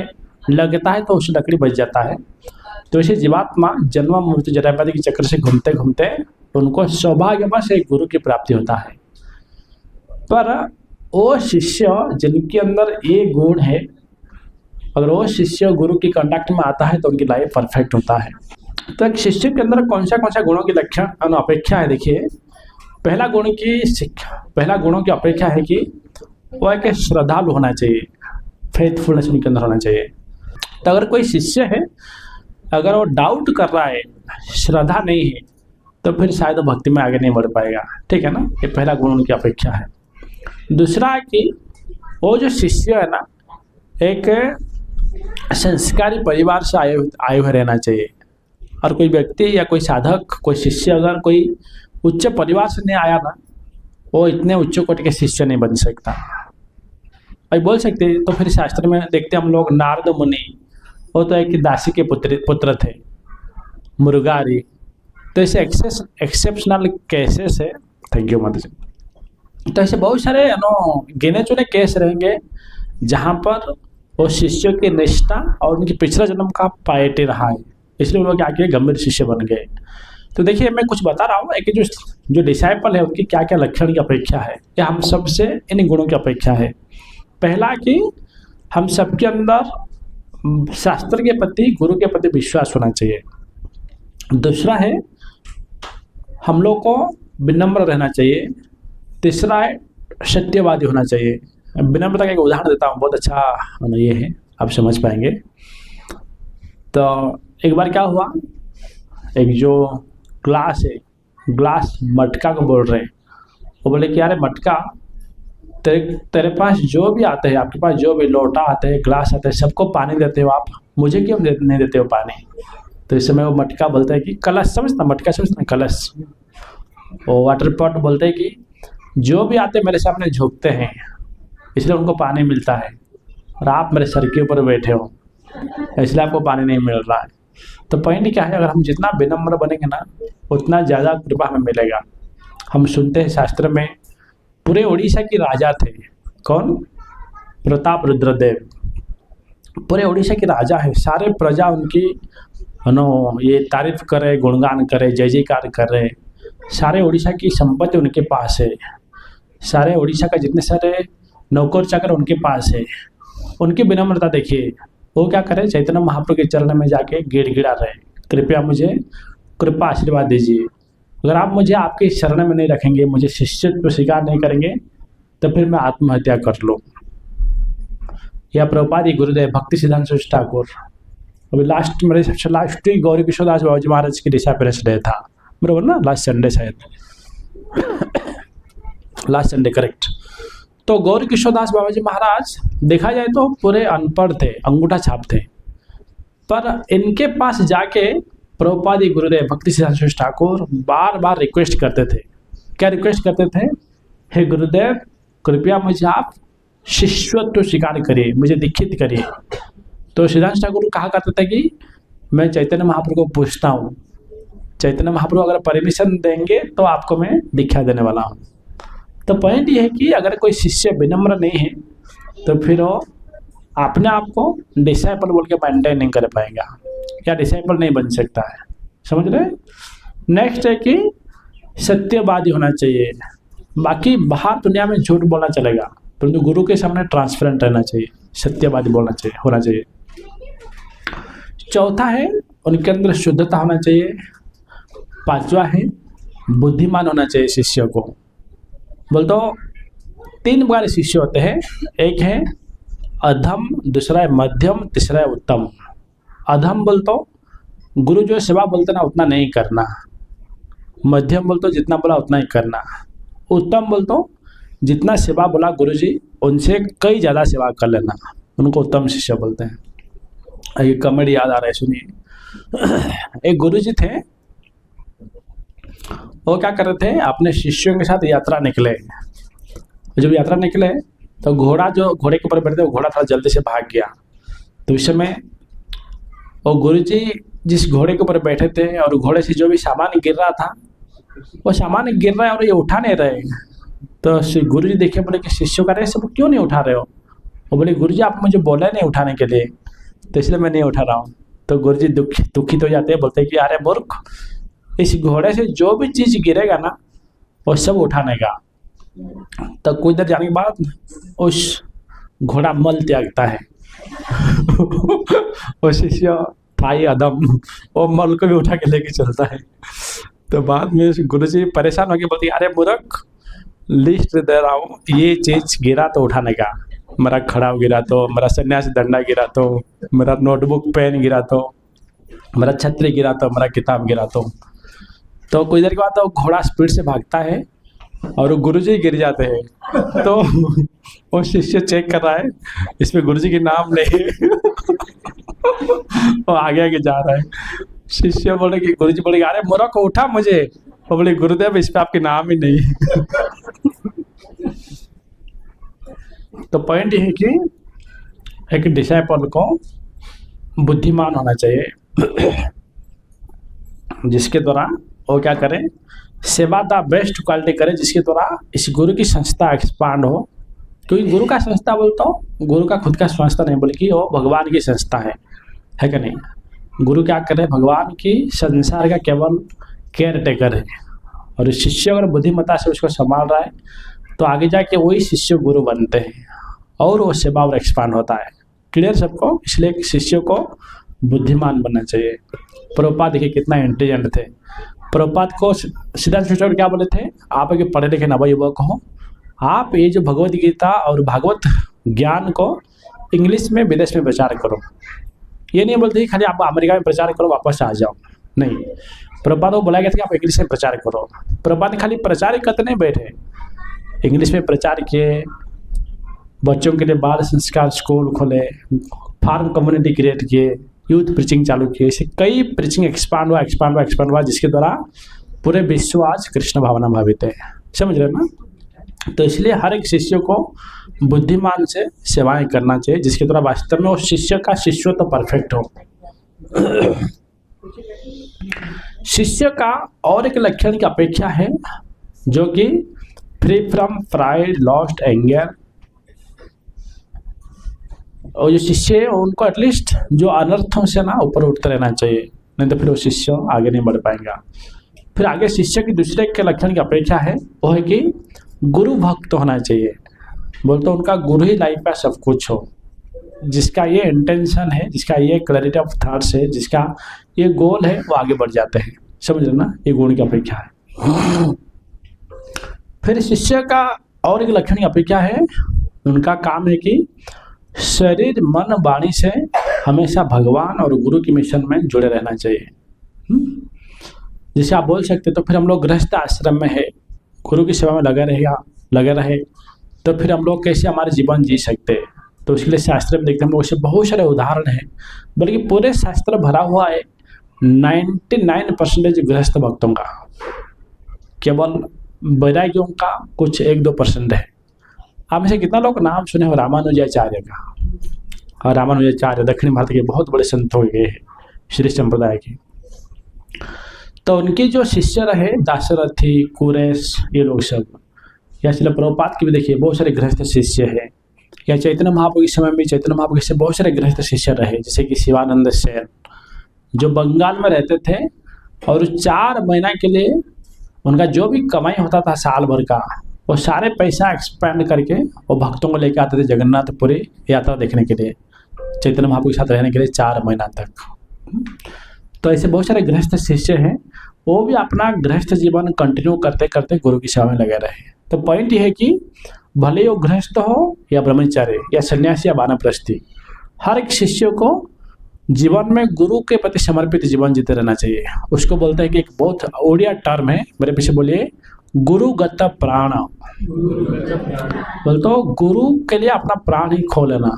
लगता है तो उस लकड़ी बच जाता है। तो ऐसे जीवात्मा जन्म मृत्यु जरा व्याधि के चक्कर से घूमते घूमते उनको सौभाग्यवश एक गुरु की प्राप्ति होता है। पर वो शिष्य जिनके अंदर ये गुण है, अगर वो शिष्य गुरु की कांटेक्ट में आता है तो उनकी लाइफ परफेक्ट होता है। तो एक शिष्य के अंदर कौन सा गुणों की लक्षण अपेक्षा है? देखिए पहला गुणों की अपेक्षा है कि वो एक श्रद्धालु होना चाहिए, फेथफुलनेस उनके अंदर होना चाहिए। तो अगर कोई शिष्य है, अगर वो डाउट कर रहा है, श्रद्धा नहीं है, तो फिर शायद वो भक्ति में आगे नहीं बढ़ पाएगा। ठीक है ना, ये पहला गुण उनकी अपेक्षा है। दूसरा है कि वो जो शिष्य है ना, एक संस्कारी परिवार से आए हुए रहना चाहिए। और कोई व्यक्ति या कोई साधक, कोई शिष्य अगर कोई उच्च परिवार से नहीं आया ना, वो इतने उच्च कोटि के शिष्य नहीं बन सकता। अभी बोल सकते हैं तो फिर शास्त्र में देखते हम लोग नारद मुनि, वो तो एक दासी के पुत्र थे, मुर्गारी। तो ऐसे एक्सेप्शनल केसेस है। थैंक यू माता जी। तो ऐसे बहुत सारे गिने चुने केस रहेंगे जहाँ पर वो शिष्यों की निष्ठा और उनकी पिछला जन्म का पायटी रहा है, इसलिए वो लोग आगे गंभीर शिष्य बन गए। तो देखिए मैं कुछ बता रहा हूँ कि जो डिसाइपल है उनकी क्या क्या लक्षण की अपेक्षा है, या हम सबसे इन गुणों की अपेक्षा है। पहला कि हम सबके अंदर शास्त्र के प्रति, गुरु के प्रति विश्वास होना चाहिए। दूसरा है हम लोग को विनम्र रहना चाहिए। तीसरा है सत्यवादी होना चाहिए। विनम्रता का एक उदाहरण देता हूँ, बहुत अच्छा ये है, आप समझ पाएंगे। तो एक बार क्या हुआ, एक जो ग्लास है, ग्लास मटका को बोल रहे हैं। वो बोले कि यार मटका, तेरे पास जो भी आते हैं, आपके पास जो भी लोटा आते हैं, ग्लास आते हैं, सबको पानी देते हो आप, मुझे क्यों नहीं देते हो पानी? तो इस समय वो मटका बोलता है कि कलश, समझना मटका समझना, कलश। वो वाटर पॉट बोलते हैं कि जो भी आते मेरे सामने झुकते हैं, इसलिए उनको पानी मिलता है, और आप मेरे सर के ऊपर बैठे हो इसलिए आपको पानी नहीं मिल रहा है। तो पॉइंट क्या है, अगर हम जितना विनम्र बनेंगे ना उतना ज़्यादा कृपा हमें मिलेगा। हम सुनते हैं शास्त्र में पूरे उड़ीसा के राजा थे, कौन? प्रताप रुद्रदेव। पूरे उड़ीसा के राजा है, सारे प्रजा उनकी ये तारीफ करे, गुणगान करे, जय जयकार करे। सारे उड़ीसा की संपत्ति उनके पास है, सारे उड़ीसा का जितने सारे नौकर चाकर उनके पास है। उनकी विनम्रता देखिए, वो क्या करे, चैतन्य महाप्रभु के चरण में जाके गिड़गिड़ा रहे, कृपया मुझे कृपा आशीर्वाद दीजिए। अगर आप मुझे आपके शरण में नहीं रखेंगे, मुझे शिष्यत्व स्वीकार नहीं करेंगे, तो फिर मैं आत्महत्या कर लूँ। या प्रभुपाद गुरुदेव भक्ति सिद्धांत सरस्वती ठाकुर, अभी लास्ट मेरे सबसे लास्ट ही गौरी किशोरदास बाबा जी महाराज की डिसअपीयरेंस डे था, बराबर ना, लास्ट संडे शायद, लास्ट संडे करेक्ट। तो गौरी किशोरदास बाबा जी महाराज देखा जाए तो पूरे अनपढ़ थे, अंगूठा छाप थे, पर इनके पास जाके प्रभुपाद गुरुदेव भक्ति सिद्धांत सरस्वती ठाकुर बार बार रिक्वेस्ट करते थे। क्या रिक्वेस्ट करते थे? हे गुरुदेव कृपया मुझे आप शिष्यत्व स्वीकार करिए, मुझे दीक्षित करिए। तो सिद्धांत ठाकुर कहा करते थे कि मैं चैतन्य महाप्रभु को पूछता हूँ, चैतन्य महाप्रभु अगर परमिशन देंगे तो आपको मैं दीक्षा देने वाला हूँ। तो पॉइंट ये है कि अगर कोई शिष्य विनम्र नहीं है तो फिर वो अपने आप को डिसाइपल बोल के मेंटेन नहीं कर पाएगा, या डिसाइपल नहीं बन सकता है, समझ रहे? नेक्स्ट है कि सत्यवादी होना चाहिए। बाकी बाहर दुनिया में झूठ बोलना चलेगा, परंतु गुरु के सामने ट्रांसपेरेंट रहना चाहिए, सत्यवादी बोलना चाहिए, होना चाहिए। चौथा है उनके अंदर शुद्धता होना चाहिए। पांचवा है बुद्धिमान होना चाहिए शिष्य को। बोल तो 3 प्रकार शिष्य होते हैं, एक है अधम, दूसरा है मध्यम, तीसरा है उत्तम। अधम बोल तो गुरु जो सेवा बोलते ना उतना नहीं करना, मध्यम बोल तो जितना बोला उतना ही करना, उत्तम बोल तो जितना सेवा बोला गुरुजी उनसे कई ज़्यादा सेवा कर लेना, उनको उत्तम शिष्य बोलते हैं। ये कॉमेडी याद आ रहा है, सुनिए। एक गुरुजी थे, वो क्या कर रहे थे, अपने शिष्यों के साथ यात्रा निकले। जब यात्रा निकले तो घोड़े के ऊपर बैठे थे, वो घोड़ा थोड़ा जल्दी से भाग गया। तो उस समय वो गुरुजी जिस घोड़े के ऊपर बैठे थे और घोड़े से जो भी सामान गिर रहा था वो सामान गिर रहा है और ये उठा नहीं रहे। तो गुरुजी देखे, बोले कि शिष्यों का रहे सब क्यों नहीं उठा रहे हो? वो बोले गुरुजी आप मुझे बोले नहीं उठाने के लिए, तो इसलिए मैं नहीं उठा रहा हूँ। तो गुरुजी दुखित हो जाते हैं, बोलते हैं कि अरे मूर्ख, इस घोड़े से जो भी चीज़ गिरेगा ना वो सब उठाने का। तो कुछ देर जाने के बाद उस घोड़ा मल त्यागता है। वो शिष्य था ही अदम, वो मल को भी उठा के लेके चलता है। तो बाद में गुरुजी परेशान होकर बोलती है, अरे मूर्ख, लिस्ट दे रहा हूँ, ये चीज़ गिरा तो उठाने का, मेरा खड़ा गिरा तो, मेरा सन्यासी दंडा गिरा तो, मेरा नोटबुक पेन गिरा तो, मेरा छतरी गिरा तो, मेरा किताब गिरा तो कुछ देर के बाद तो घोड़ा स्पीड से भागता है और गुरुजी गिर जाते हैं। तो वो शिष्य चेक कर रहा है, इसमें गुरुजी के नाम नहीं है। वो आगे आगे जा रहा है। शिष्य बोले कि गुरुजी बोले, अरे मोरा को उठा मुझे। वो बोले गुरुदेव इस पे आपके नाम ही नहीं है। तो पॉइंट ये है कि एक डिसाइपल को बुद्धिमान होना चाहिए, जिसके द्वारा वो क्या करें, सेवा द बेस्ट क्वालिटी करे, जिसके द्वारा इस गुरु की संस्था एक्सपांड हो। क्योंकि गुरु का संस्था बोलता हूँ, गुरु का खुद का संस्था नहीं, बल्कि वो भगवान की संस्था है कि नहीं? गुरु क्या करे, भगवान की संसार का केवल केयर टेकर है, और शिष्य अगर बुद्धिमत्ता से उसको संभाल रहा है तो आगे जाके वही शिष्य गुरु बनते हैं और वो सेवा और एक्सपांड होता है। क्लियर सबको? इसलिए शिष्य को बुद्धिमान बनना चाहिए। प्रभुपाद देखिए कितना इंटेलिजेंट थे। प्रभुपाद को सिद्धार्थ शिष्य क्या बोले थे, आप एक पढ़े लिखे नवयुवक हो, आप ये जो भगवद गीता और भागवत ज्ञान को इंग्लिश में विदेश में प्रचार करो। ये नहीं बोलते कि खाली आप अमेरिका में प्रचार करो वापस आ जाओ, नहीं। प्रभुपाद को बोला गया था कि आप इंग्लिश में प्रचार करो। प्रभुपाद ने खाली प्रचार करते नहीं बैठे, इंग्लिश में प्रचार किए, बच्चों के लिए बाल संस्कार स्कूल खोले, फार्म कम्युनिटी क्रिएट किए, यूथ प्रीचिंग चालू किए। ऐसे कई प्रीचिंग एक्सपांड हुआ, जिसके द्वारा पूरे विश्व आज कृष्ण भावना भावित है। समझ रहे ना? तो इसलिए हर एक शिष्य को बुद्धिमान से सेवाएं करना चाहिए, जिसके द्वारा वास्तव में उस शिष्य का शिष्यत्व परफेक्ट हो। शिष्य का और एक लक्षण की अपेक्षा है जो कि free from pride, lost, anger. और जो शिष्य है उनको एटलीस्ट जो अनर्थों से ना ऊपर उठते रहना चाहिए, नहीं तो फिर वो शिष्य आगे नहीं बढ़ पाएगा। फिर आगे शिष्य की दूसरे के लक्षण की अपेक्षा है वो है कि गुरु भक्त होना चाहिए। बोलते उनका गुरु ही लाइफ का सब कुछ हो, जिसका ये इंटेंशन है, जिसका ये क्लैरिटी ऑफ थॉट्स है, जिसका ये गोल है, वो आगे बढ़ जाते हैं। समझ रहे ना, ये गुण की अपेक्षा है। फिर शिष्य का और एक लक्षण की अपेक्षा है, उनका काम है कि शरीर, मन, वाणी से हमेशा भगवान और गुरु की मिशन में जुड़े रहना चाहिए। जिसे आप बोल सकते तो फिर हम लोग गृहस्थ आश्रम में है, गुरु की सेवा में लगे रहे तो फिर हम लोग कैसे हमारे जीवन जी सकते। तो इसके लिए शास्त्र में देखते हैं हम लोग, बहुत सारे उदाहरण हैं, बल्कि पूरे शास्त्र भरा हुआ है 99% गृहस्थ भक्तों का, केवल वैराग्यों का कुछ 1-2% है। आप में से कितना लोग नाम सुने हो रामानुजाचार्य का? और रामानुजाचार्य दक्षिण भारत के बहुत बड़े संत हो गए हैं श्री संप्रदाय के। तो उनके जो शिष्य रहे दाशरथी, कुरेश, ये लोग सब, या श्रील प्रभुपाद की भी देखिए बहुत सारे गृहस्थ शिष्य हैं, या चैतन्य महाप्रभु के समय में चैतन्य महाप्रभु के बहुत सारे गृहस्थ शिष्य रहे, जैसे कि शिवानंद सेन जो बंगाल में रहते थे और 4 महीना के लिए उनका जो भी कमाई होता था साल भर का, वो सारे पैसा एक्सपेंड करके वो भक्तों को लेकर आते थे जगन्नाथपुरी यात्रा देखने के लिए, चैतन्य महाप्रभु के साथ रहने के लिए 4 महीना तक। तो ऐसे बहुत सारे गृहस्थ शिष्य हैं, वो भी अपना गृहस्थ जीवन कंटिन्यू करते करते गुरु की सेवा में लगे रहे। तो पॉइंट ये है कि भले वो गृहस्थ हो या ब्रह्मचारी या सन्यासी या वानप्रस्थी, हर एक शिष्य को जीवन में गुरु के प्रति समर्पित जीवन जीते रहना चाहिए। उसको बोलते हैं कि एक बहुत ओडिया टर्म है, मेरे पीछे बोलिए, गुरुगत प्राण। बोलते हो गुरु के लिए अपना प्राण ही खो लेना।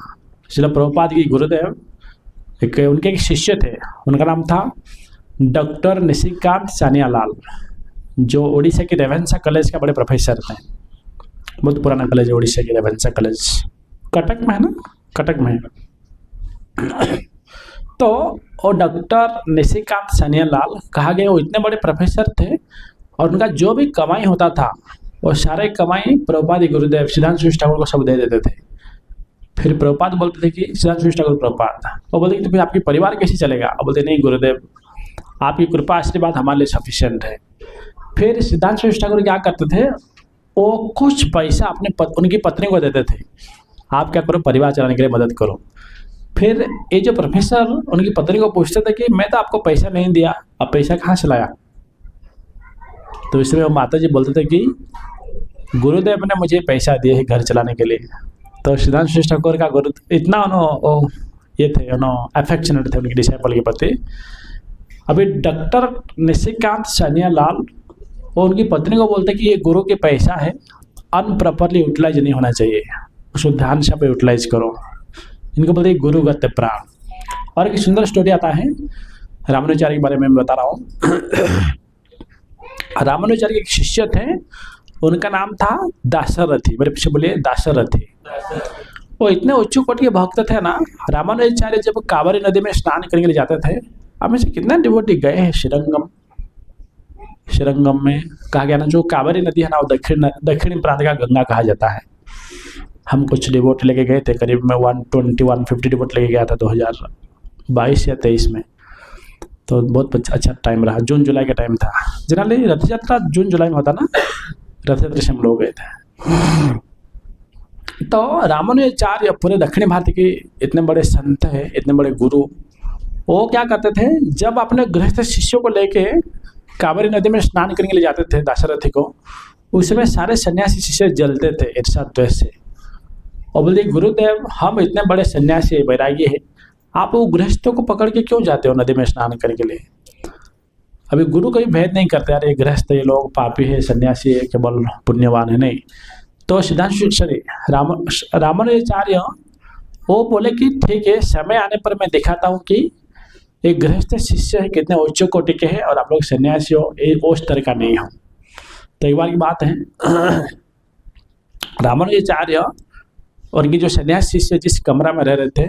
श्रील प्रभुपाद की गुरुदेव उनके एक शिष्य थे, उनका नाम था डॉक्टर निशिकांत सानियालाल, जो उड़ीसा के रेवेन्सा कॉलेज का बड़े प्रोफेसर थे। बहुत पुराना कॉलेज है उड़ीसा के रेवेन्सा कॉलेज, कटक में है ना, कटक में। तो वो डॉक्टर निशिकांत सानियालाल कहा गया, वो इतने बड़े प्रोफेसर थे और उनका जो भी कमाई होता था वो सारे कमाई प्रभुपाद गुरुदेव सिद्धांत ठाकुर को सब दे देते थे। फिर प्रभुपाद बोलते थे कि सिद्धांत ठाकुर प्रभुपाद, वो बोलते कि तो फिर आपकी परिवार कैसे चलेगा? अब बोलते नहीं गुरुदेव, आपकी कृपा आशीर्वाद हमारे लिए सफिशिएंट है। फिर सिद्धांत ठाकुर क्या करते थे, वो कुछ पैसा अपने उनकी पत्नी को देते थे, आप क्या करो परिवार चलाने के लिए मदद करो। फिर ये जो प्रोफेसर उनकी पत्नी को पूछते थे कि मैं तो आपको पैसा नहीं दिया, अब पैसा कहाँ से लाया? तो इसमें वो माता जी बोलते थे कि गुरुदेव ने मुझे पैसा दिए है घर चलाने के लिए। तो सिद्धांत ठाकुर का गुरु इतना ये थे, अफेक्शनेट थे उनके डिसाइपल के प्रति। अभी डॉक्टर निशिकांत सानियालाल वो उनकी पत्नी को बोलते कि ये गुरु के पैसा है, अनप्रॉपरली यूटिलाइज नहीं होना चाहिए, उसको ध्यान से आप यूटिलाइज करो। इनको बोलते हैं गुरुगत प्राण। और एक सुंदर स्टोरी आता है रामानुजाचार्य के बारे में, मैं बता रहा हूँ। रामानुजाचार्य के एक शिष्य थे, उनका नाम था दाशरथी, मेरे पीछे बोलिए दाशरथी। वो इतने उच्च कोटि के भक्त थे ना, रामानुजाचार्य जब कावेरी नदी में स्नान करने के लिए जाते थे, अब में से कितना डिवोटी गए हैं श्रीरंगम में कहा गया ना, जो कावेरी नदी है ना, वो दक्षिणी प्रांत का गंगा कहा जाता है। हम कुछ डिवोट लेके गए थे, करीब में 150 डिवोट लेके गया था 2022 या 23 में। तो बहुत अच्छा टाइम रहा, जून जुलाई का टाइम था। जनरली रथ यात्रा जून जुलाई में होता ना, रथ यात्रा से हम लोग गए थे। तो रामानुजाचार्य पूरे दक्षिणी भारत के इतने बड़े संत हैं, इतने बड़े गुरु, वो क्या करते थे, जब अपने गृहस्थ शिष्यों को लेके कावेरी नदी में स्नान करने के लिए जाते थे दाशरथी को, उसमें सारे सन्यासी शिष्य जलते थे ईर्ष्या द्वेष से और बोलते गुरुदेव हम इतने बड़े सन्यासी वैरागी है, आप वो गृहस्थों को पकड़ के क्यों जाते हो नदी में स्नान करने के लिए? अभी गुरु कभी भेद नहीं करते, अरे गृहस्थ ये लोग पापी है, सन्यासी है, केवल पुण्यवान है, नहीं। तो सिद्धांत रामानुजाचार्य वो बोले कि ठीक है, समय आने पर मैं दिखाता हूँ कि एक गृहस्थ शिष्य है कितने उच्च कोटि के हैं और आप लोग सन्यासी हो, उस तरह का नहीं हो। तो एक बार की बात है, रामानुजाचार्य और इनके जो सन्यासी शिष्य जिस कमरा में रह रहे थे,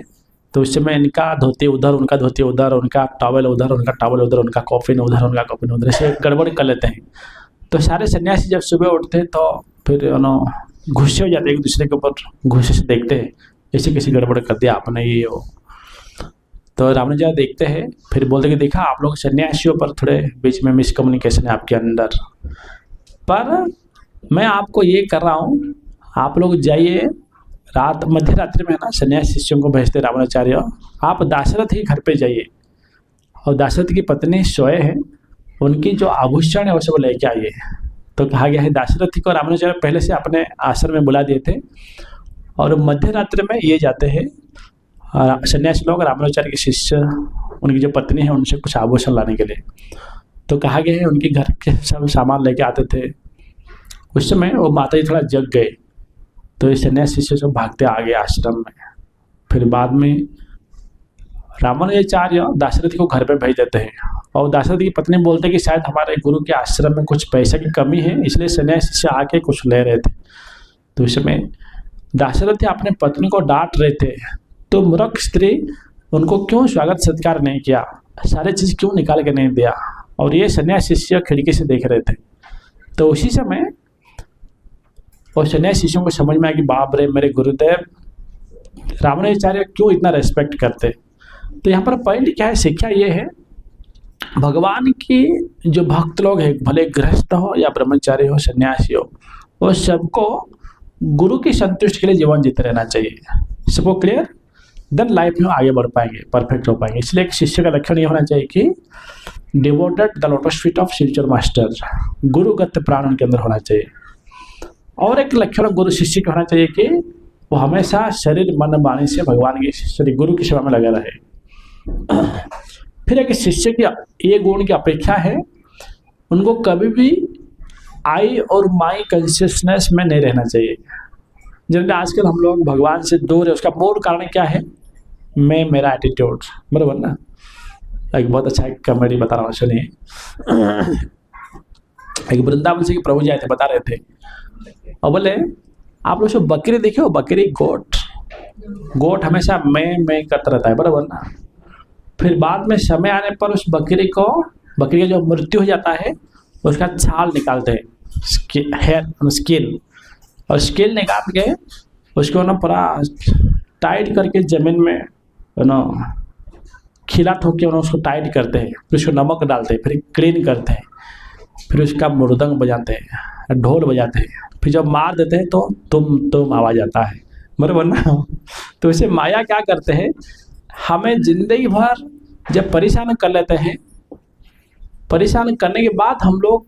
तो उस समय इनका धोती उधर, उनका धोती उधर, उनका टॉवल उधर, उनका टॉवल उधर, उनका कॉफिन उधर, उनका कॉफिन उधर, ऐसे गड़बड़ कर लेते हैं। तो सारे सन्यासी जब सुबह उठते तो फिर गुस्से हो जाते, एक दूसरे के ऊपर गुस्से से देखते हैं, ऐसे कैसे गड़बड़ कर दिया आपने ये हो। तो रामानुजा देखते हैं, फिर बोलते कि देखा आप लोग सन्यासियों पर थोड़े बीच में मिसकम्युनिकेशन है आपके अंदर, पर मैं आपको ये कर रहा हूँ, आप लोग जाइए रात मध्य रात्रि में ना सन्यासी शिष्यों को भेजते रामानुजाचार्य, आप दाशरथ के घर पे जाइए और दाशरथ की पत्नी सोए हैं, उनकी जो आभूषण है वो सब लेके आइए। तो कहा गया है दाशरथ को रामानुजाचार्य पहले से अपने आश्रम में बुला दिए थे और मध्य रात्रि में ये जाते हैं सन्यासी लोग रामानुजाचार्य के शिष्य, उनकी जो पत्नी है उनसे कुछ आभूषण लाने के लिए। तो कहा गया है उनके घर के सब सामान लेके आते थे। उस समय वो माता जी थोड़ा जग गए, तो ये सन्यासी शिष्य सब भागते आ गए आश्रम में। फिर बाद में रामानुजाचार्य दाशरथी को घर पे भेज देते हैं और दाशरथी की पत्नी बोलते हैं कि शायद हमारे गुरु के आश्रम में कुछ पैसे की कमी है, इसलिए सन्यासी शिष्य आके कुछ ले रहे थे। तो उस समय दाशरथी अपने पत्नी को डांट रहे थे, तो मूर्ख स्त्री, उनको क्यों स्वागत सत्कार नहीं किया, सारे चीज़ क्यों निकाल के नहीं दिया। और ये सन्यासी शिष्य खिड़की से देख रहे थे। तो उसी समय और सन्यासी शिष्यों को समझ में आया कि बाप रे, मेरे गुरुदेव रामानुजाचार्य क्यों इतना रेस्पेक्ट करते। तो यहाँ पर पॉइंट क्या है, शिक्षा ये है, भगवान की जो भक्त लोग हैं, भले गृहस्थ हो या ब्रह्मचारी हो, सन्यासी हो, वो सबको गुरु की संतुष्टि के लिए जीवन जीते रहना चाहिए। सबको क्लियर, देन लाइफ में आगे बढ़ पाएंगे, परफेक्ट हो पाएंगे। इसलिए एक शिष्य का लक्षण ये होना चाहिए कि devoted the lotus feet of spiritual master, गुरुगत प्राण उनके अंदर होना चाहिए। और एक लक्षण गुरु शिष्य का होना चाहिए कि वो हमेशा शरीर मन वाणी से भगवान की श्री गुरु की सेवा में लगा रहे। फिर एक शिष्य की ये गुण की अपेक्षा है, उनको कभी भी आई और माई कॉन्शियसनेस में नहीं रहना चाहिए। जनरली आजकल हम लोग भगवान से दूर है, उसका मूल कारण क्या है, मैं मेरा एटीट्यूड, बराबर ना। एक बहुत अच्छा एक कॉमेडी बता रहा हूँ, सुनिए। एक वृंदावन से प्रभु जी आए थे, बता रहे थे और बोले आप लोग सब बकरी देखे हो, बकरी गोट हमेशा मैं करता रहता है, बराबर ना। फिर बाद में समय आने पर उस बकरी का जो मृत्यु हो जाता है, उसका छाल निकालते हैं, स्किन, और स्किन निकाल के उसको ना पूरा टाइट करके ज़मीन में खिला ठोक के उसको टाइट करते हैं, फिर उसको नमक डालते हैं, फिर क्लीन करते हैं, फिर उसका मृदंग बजाते हैं, ढोल बजाते हैं, फिर जब मार देते हैं तो तुम आवाज़ आता है, बराबर ना। तो इसे माया क्या करते हैं, हमें जिंदगी भर जब परेशान कर लेते हैं, परेशान करने के बाद हम लोग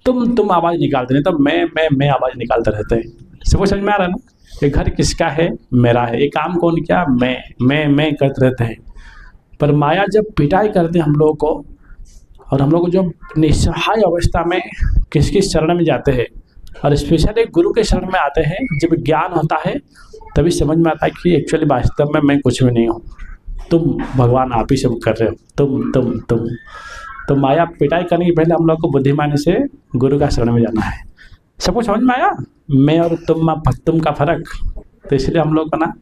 तुम आवाज़ निकालते हैं, तब मैं आवाज़ निकालते रहते हैं। सबको समझ में आ रहा है ना, ये घर किसका है, मेरा है, ये काम कौन किया, मैं करते रहते हैं। पर माया जब पिटाई करते हैं हम लोगों को, और हम लोग जब निस्सहाय अवस्था में किसकी शरण में जाते हैं, और स्पेशली गुरु के शरण में आते हैं, जब ज्ञान होता है तभी समझ में आता है कि एक्चुअली वास्तव में मैं कुछ भी नहीं हूँ, तुम भगवान आप ही सब कर रहे हो, तुम। तो माया पिटाई करने के पहले हम लोग को बुद्धिमानी से गुरु का शरण में जाना है। सबको समझ में आया मैं और तुम का फर्क। तो इसलिए हम लोग को ना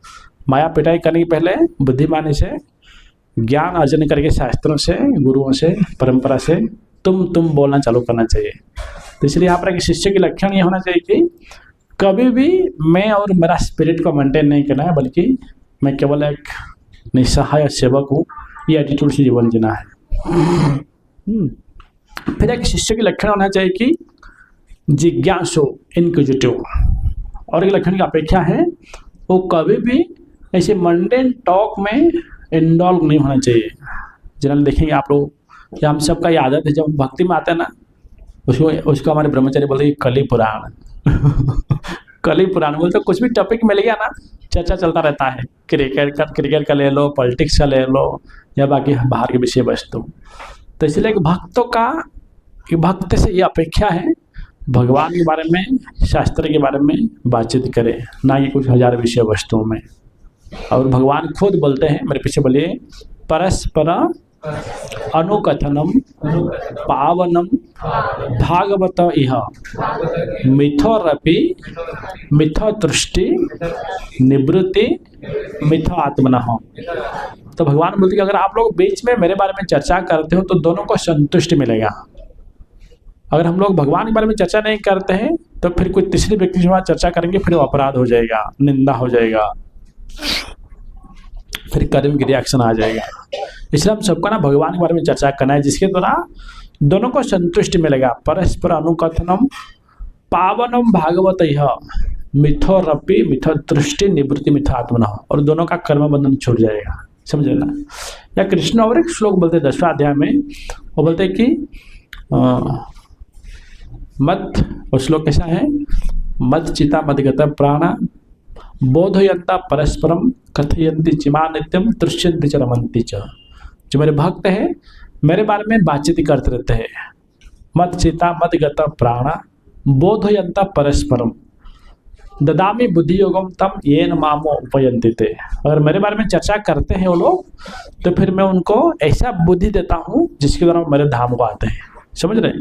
माया पिटाई करने के पहले बुद्धिमानी से ज्ञान अर्जन करके शास्त्रों से, गुरुओं से, परंपरा से तुम बोलना चालू करना चाहिए। तो इसलिए यहाँ पर एक शिष्य की लक्षण ये होना चाहिए कि कभी भी मैं और मेरा स्पिरिट को मेंटेन नहीं करना है, बल्कि मैं केवल एक निस्सहाय सेवक हूँ, ये एटीट्यूड से जीवन जीना है। फिर एक शिष्य की लक्षण होना चाहिए कि जिज्ञासु, इनक्विजिटिव। और एक लक्षण की अपेक्षा है, वो कभी भी ऐसे मंडेन टॉक में इन्वॉल्व नहीं होना चाहिए। जनरल देखेंगे आप लोग कि हम सबका ये आदत है, जब भक्ति में आते हैं ना, उसको हमारे ब्रह्मचारी बोलते हैं कली पुराण। कली पुराण बोलते, कुछ भी टॉपिक मिल गया ना, चर्चा चलता रहता है, क्रिकेट का ले लो, पॉलिटिक्स का ले लो, या बाकी बाहर के विषय वस्तु। तो इसलिए एक भक्त से ये अपेक्षा है, भगवान के बारे में, शास्त्र के बारे में बातचीत करें, ना कि कुछ हजार विषय वस्तुओं में। और भगवान खुद बोलते हैं, मेरे पीछे बोलिए, परस्पर अनुकथनम पावनम भागवत इह मिथोरपि मिथो दृष्टि निवृत्ति मिथो आत्मनः। तो भगवान बोलते कि अगर आप लोग बीच में मेरे बारे में चर्चा करते हो तो दोनों को संतुष्टि मिलेगा। अगर हम लोग भगवान के बारे में चर्चा नहीं करते हैं तो फिर कोई तीसरे व्यक्ति के साथ चर्चा करेंगे, फिर वो अपराध हो जाएगा, निंदा हो जाएगा, फिर कर्म की रिएक्शन आ जाएगा। इसलिए हम सबको ना भगवान के बारे में चर्चा करना है, जिसके द्वारा दोनों को संतुष्टि मिलेगा। परस्पर अनुकथनम पावनम भागवत यह मिथो रपि मिथो दृष्टि निवृत्ति मिथो आत्मनः, और दोनों का कर्म बंधन छूट जाएगा। समझे ना? या कृष्ण और एक श्लोक बोलते 10वें अध्याय में, वो बोलते कि मत, वो श्लोक कैसा है? मत चिता मदगत प्राणा बोधयंता परस्परम कथयंती चिमा नित्यम दृश्यंती च रमंती च। जो मेरे भक्त हैं मेरे बारे में बातचीत करते रहते हैं। मत चिता मत गत प्राणा बोधयंता परस्परम ददामी बुद्धि योगम तम येन मामो उपयंती थे। अगर मेरे बारे में चर्चा करते हैं वो लोग तो फिर मैं उनको ऐसा बुद्धि देता हूँ जिसके द्वारा मेरे धाम को आते हैं। समझ रहे?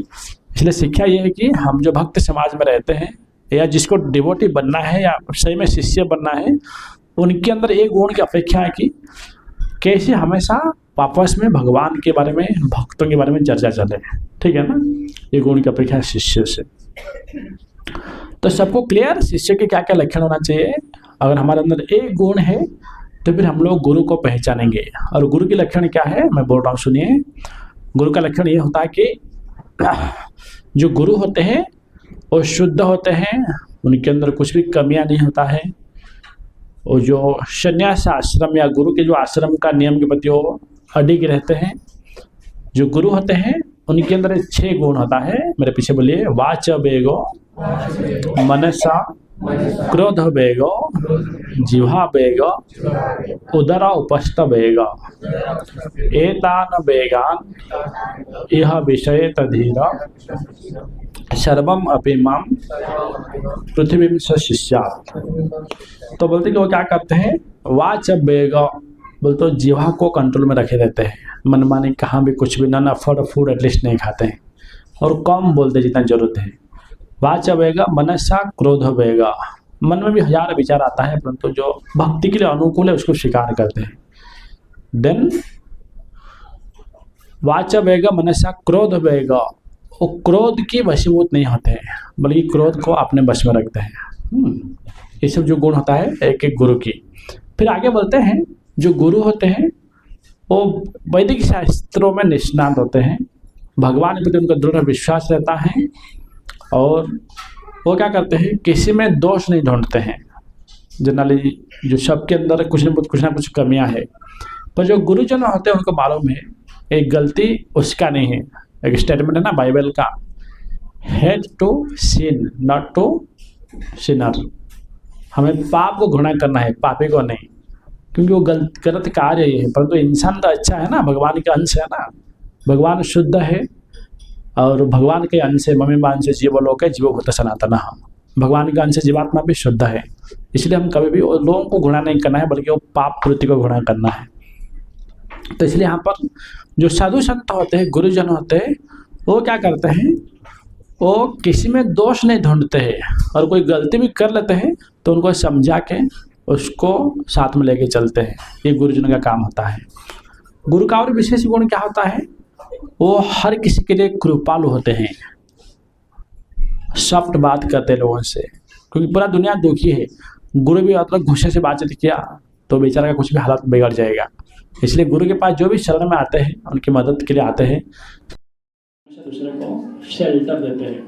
इसलिए शिक्षा ये है कि हम जो भक्त समाज में रहते हैं या जिसको डिवोटी बनना है या सही में शिष्य बनना है, उनके अंदर एक गुण की अपेक्षा है कि कैसे हमेशा आपस में भगवान के बारे में, भक्तों के बारे में चर्चा चले। ठीक है ना? ये गुण की अपेक्षा है शिष्य से। तो सबको क्लियर शिष्य के क्या क्या लक्षण होना चाहिए। अगर हमारे अंदर एक गुण है तो फिर हम लोग गुरु को पहचानेंगे। और गुरु के लक्षण क्या है मैं बोल रहा हूँ, सुनिए। गुरु का लक्षण ये होता है कि जो गुरु होते हैं वो शुद्ध होते हैं, उनके अंदर कुछ भी कमियां नहीं होता है। और जो संन्यास आश्रम या गुरु के जो आश्रम का नियम के प्रति वो अडिग रहते हैं। जो गुरु होते हैं उनके अंदर 6 गुण होता है। मेरे पीछे बोलिए। वाच वेगो मनसा क्रोध वेगो जिह्वा वेगो उदर उपस्थ वेगो एतान वेगान यह विषय तधीर सर्वम अपि माम पृथ्वी से शिष्यात्। तो बोलते कि वो क्या करते हैं? वाच वेग बोलते जिह्वा को कंट्रोल में रखे रहते हैं। मनमानी कहाँ भी कुछ भी ना फूड एटलीस्ट नहीं खाते हैं और कम बोलते जितना जरूरत है। वाच वेग मनसा क्रोध वेग, मन में भी 1000 विचार आता है परंतु जो भक्ति के लिए अनुकूल है उसको स्वीकार करते हैं। देन वाच वेग मनसा क्रोध वेग, वो क्रोध की वशीभूत नहीं होते हैं बल्कि क्रोध को अपने वश में रखते हैं। ये सब जो गुण होता है एक एक गुरु की। फिर आगे बोलते हैं जो गुरु होते हैं वो वैदिक शास्त्रों में निष्णात होते हैं, भगवान के प्रति उनका दृढ़ विश्वास रहता है और वो क्या करते हैं? किसी में दोष नहीं ढूंढते हैं। जनरली जो सबके अंदर कुछ ना कुछ कमियां है, पर जो गुरुजन होते हैं उनको मालूम है एक गलती उसका नहीं है। एक स्टेटमेंट है ना बाइबल का, hate to sin not to sinner. हमें पाप को घृणा करना है, पापी को नहीं, क्योंकि वो गलत कार्य है। परंतु इंसान तो अच्छा है ना, भगवान का अंश है ना, भगवान शुद्ध है और भगवान के अंश है। मम्मी अंश जीवलोक है जीवभूत सनातन। भगवान का अंश जीवात्मा भी शुद्ध है। इसलिए हम कभी भी लोगों को घृणा नहीं करना है बल्कि वो पाप वृत्ति को घृणा करना है। तो इसलिए यहाँ पर जो साधु संत होते हैं, गुरुजन होते हैं, वो क्या करते हैं? वो किसी में दोष नहीं ढूंढते हैं और कोई गलती भी कर लेते हैं तो उनको समझा के उसको साथ में लेके चलते हैं। ये गुरुजन का काम होता है। गुरु का और विशेष गुण क्या होता है? वो हर किसी के लिए कृपालु होते हैं, सॉफ्ट बात करते हैं लोगों से, क्योंकि पूरा दुनिया दुखी है। गुरु भी मतलब गुस्से से बातचीत किया तो बेचारा का कुछ भी हालत बिगड़ जाएगा। इसलिए गुरु के पास जो भी शरण में आते हैं उनकी मदद के लिए आते हैं, दूसरे को शेल्टर देते हैं,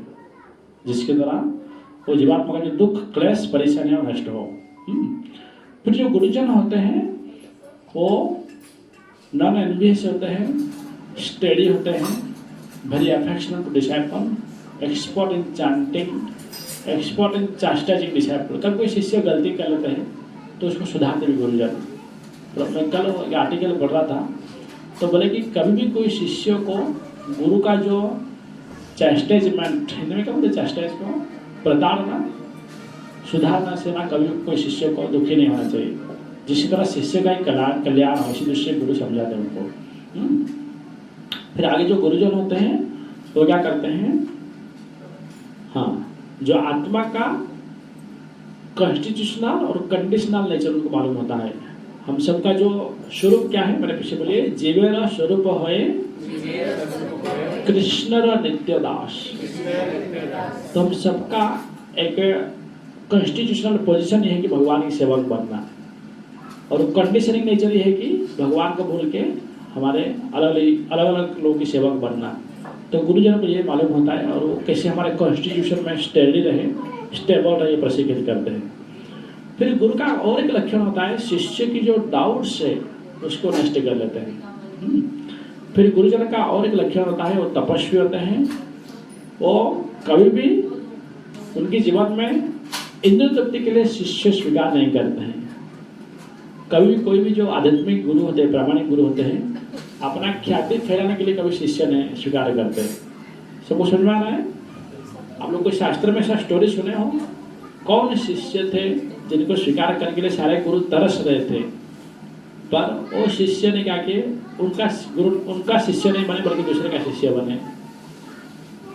जिसके द्वारा वो जीवात्मा का जो दुख क्लेश परेशानियां नष्ट हो। फिर जो गुरुजन होते हैं वो नॉन एनवियस होते हैं, स्टडी होते हैं, very affectionate to disciple, expert in chanting, expert in chastising disciple. कल कोई शिष्य गलती कर लेते हैं तो उसको सुधारते भी गुरुजन। तो मैं कल एक आर्टिकल पढ़ रहा था तो बोले कि कभी भी कोई शिष्य को गुरु का जो चैस्टेजमेंट, हिंदी में क्या बोलते चैस्टेज को, प्रताड़ना, सुधारना से ना कभी कोई शिष्य को दुखी नहीं होना चाहिए। जिस तरह शिष्य का ही कल्याण हो, इसी दृष्टि से गुरु समझाते हैं उनको। फिर आगे जो गुरुजन होते हैं तो क्या करते हैं, हाँ, जो आत्मा का कॉन्स्टिट्यूशनल और कंडीशनल नेचर उनको मालूम होता है। हम सबका जो स्वरूप क्या है, मेरे पीछे बोलिए, जीवेर स्वरूप होए कृष्णर नित्य दास। तो हम सबका एक कॉन्स्टिट्यूशनल पोजीशन ये है कि भगवान की सेवक बनना, और कंडीशनिंग नेचर ये है कि भगवान को भूल के हमारे अलग अलग लोगों की सेवक बनना। तो गुरुजनों को ये मालूम होता है, और वो कैसे हमारे कॉन्स्टिट्यूशन में स्टेडी रहे, स्टेबल रहे, प्रशिक्षित करते हैं। फिर गुरु का और एक लक्षण होता है, शिष्य की जो डाउट्स है उसको नष्ट कर लेते हैं। फिर गुरुजन का और एक लक्षण होता है, वो तपस्वी होते हैं। वो कभी भी उनके जीवन में इंद्र तृप्ति के लिए शिष्य स्वीकार नहीं करते हैं। कभी कोई भी जो आध्यात्मिक गुरु होते हैं, प्रामाणिक गुरु होते हैं, अपना ख्याति फैलाने के लिए कभी शिष्य नहीं स्वीकार करते। सबको समझ में आ रहा है? आप लोग कोई शास्त्र में ऐसा स्टोरी सुने हो, कौन शिष्य थे जिनको स्वीकार करने के लिए सारे गुरु तरस रहे थे, पर वो शिष्य ने क्या किए, उनका शिष्य नहीं बने बल्कि दूसरे का शिष्य बने?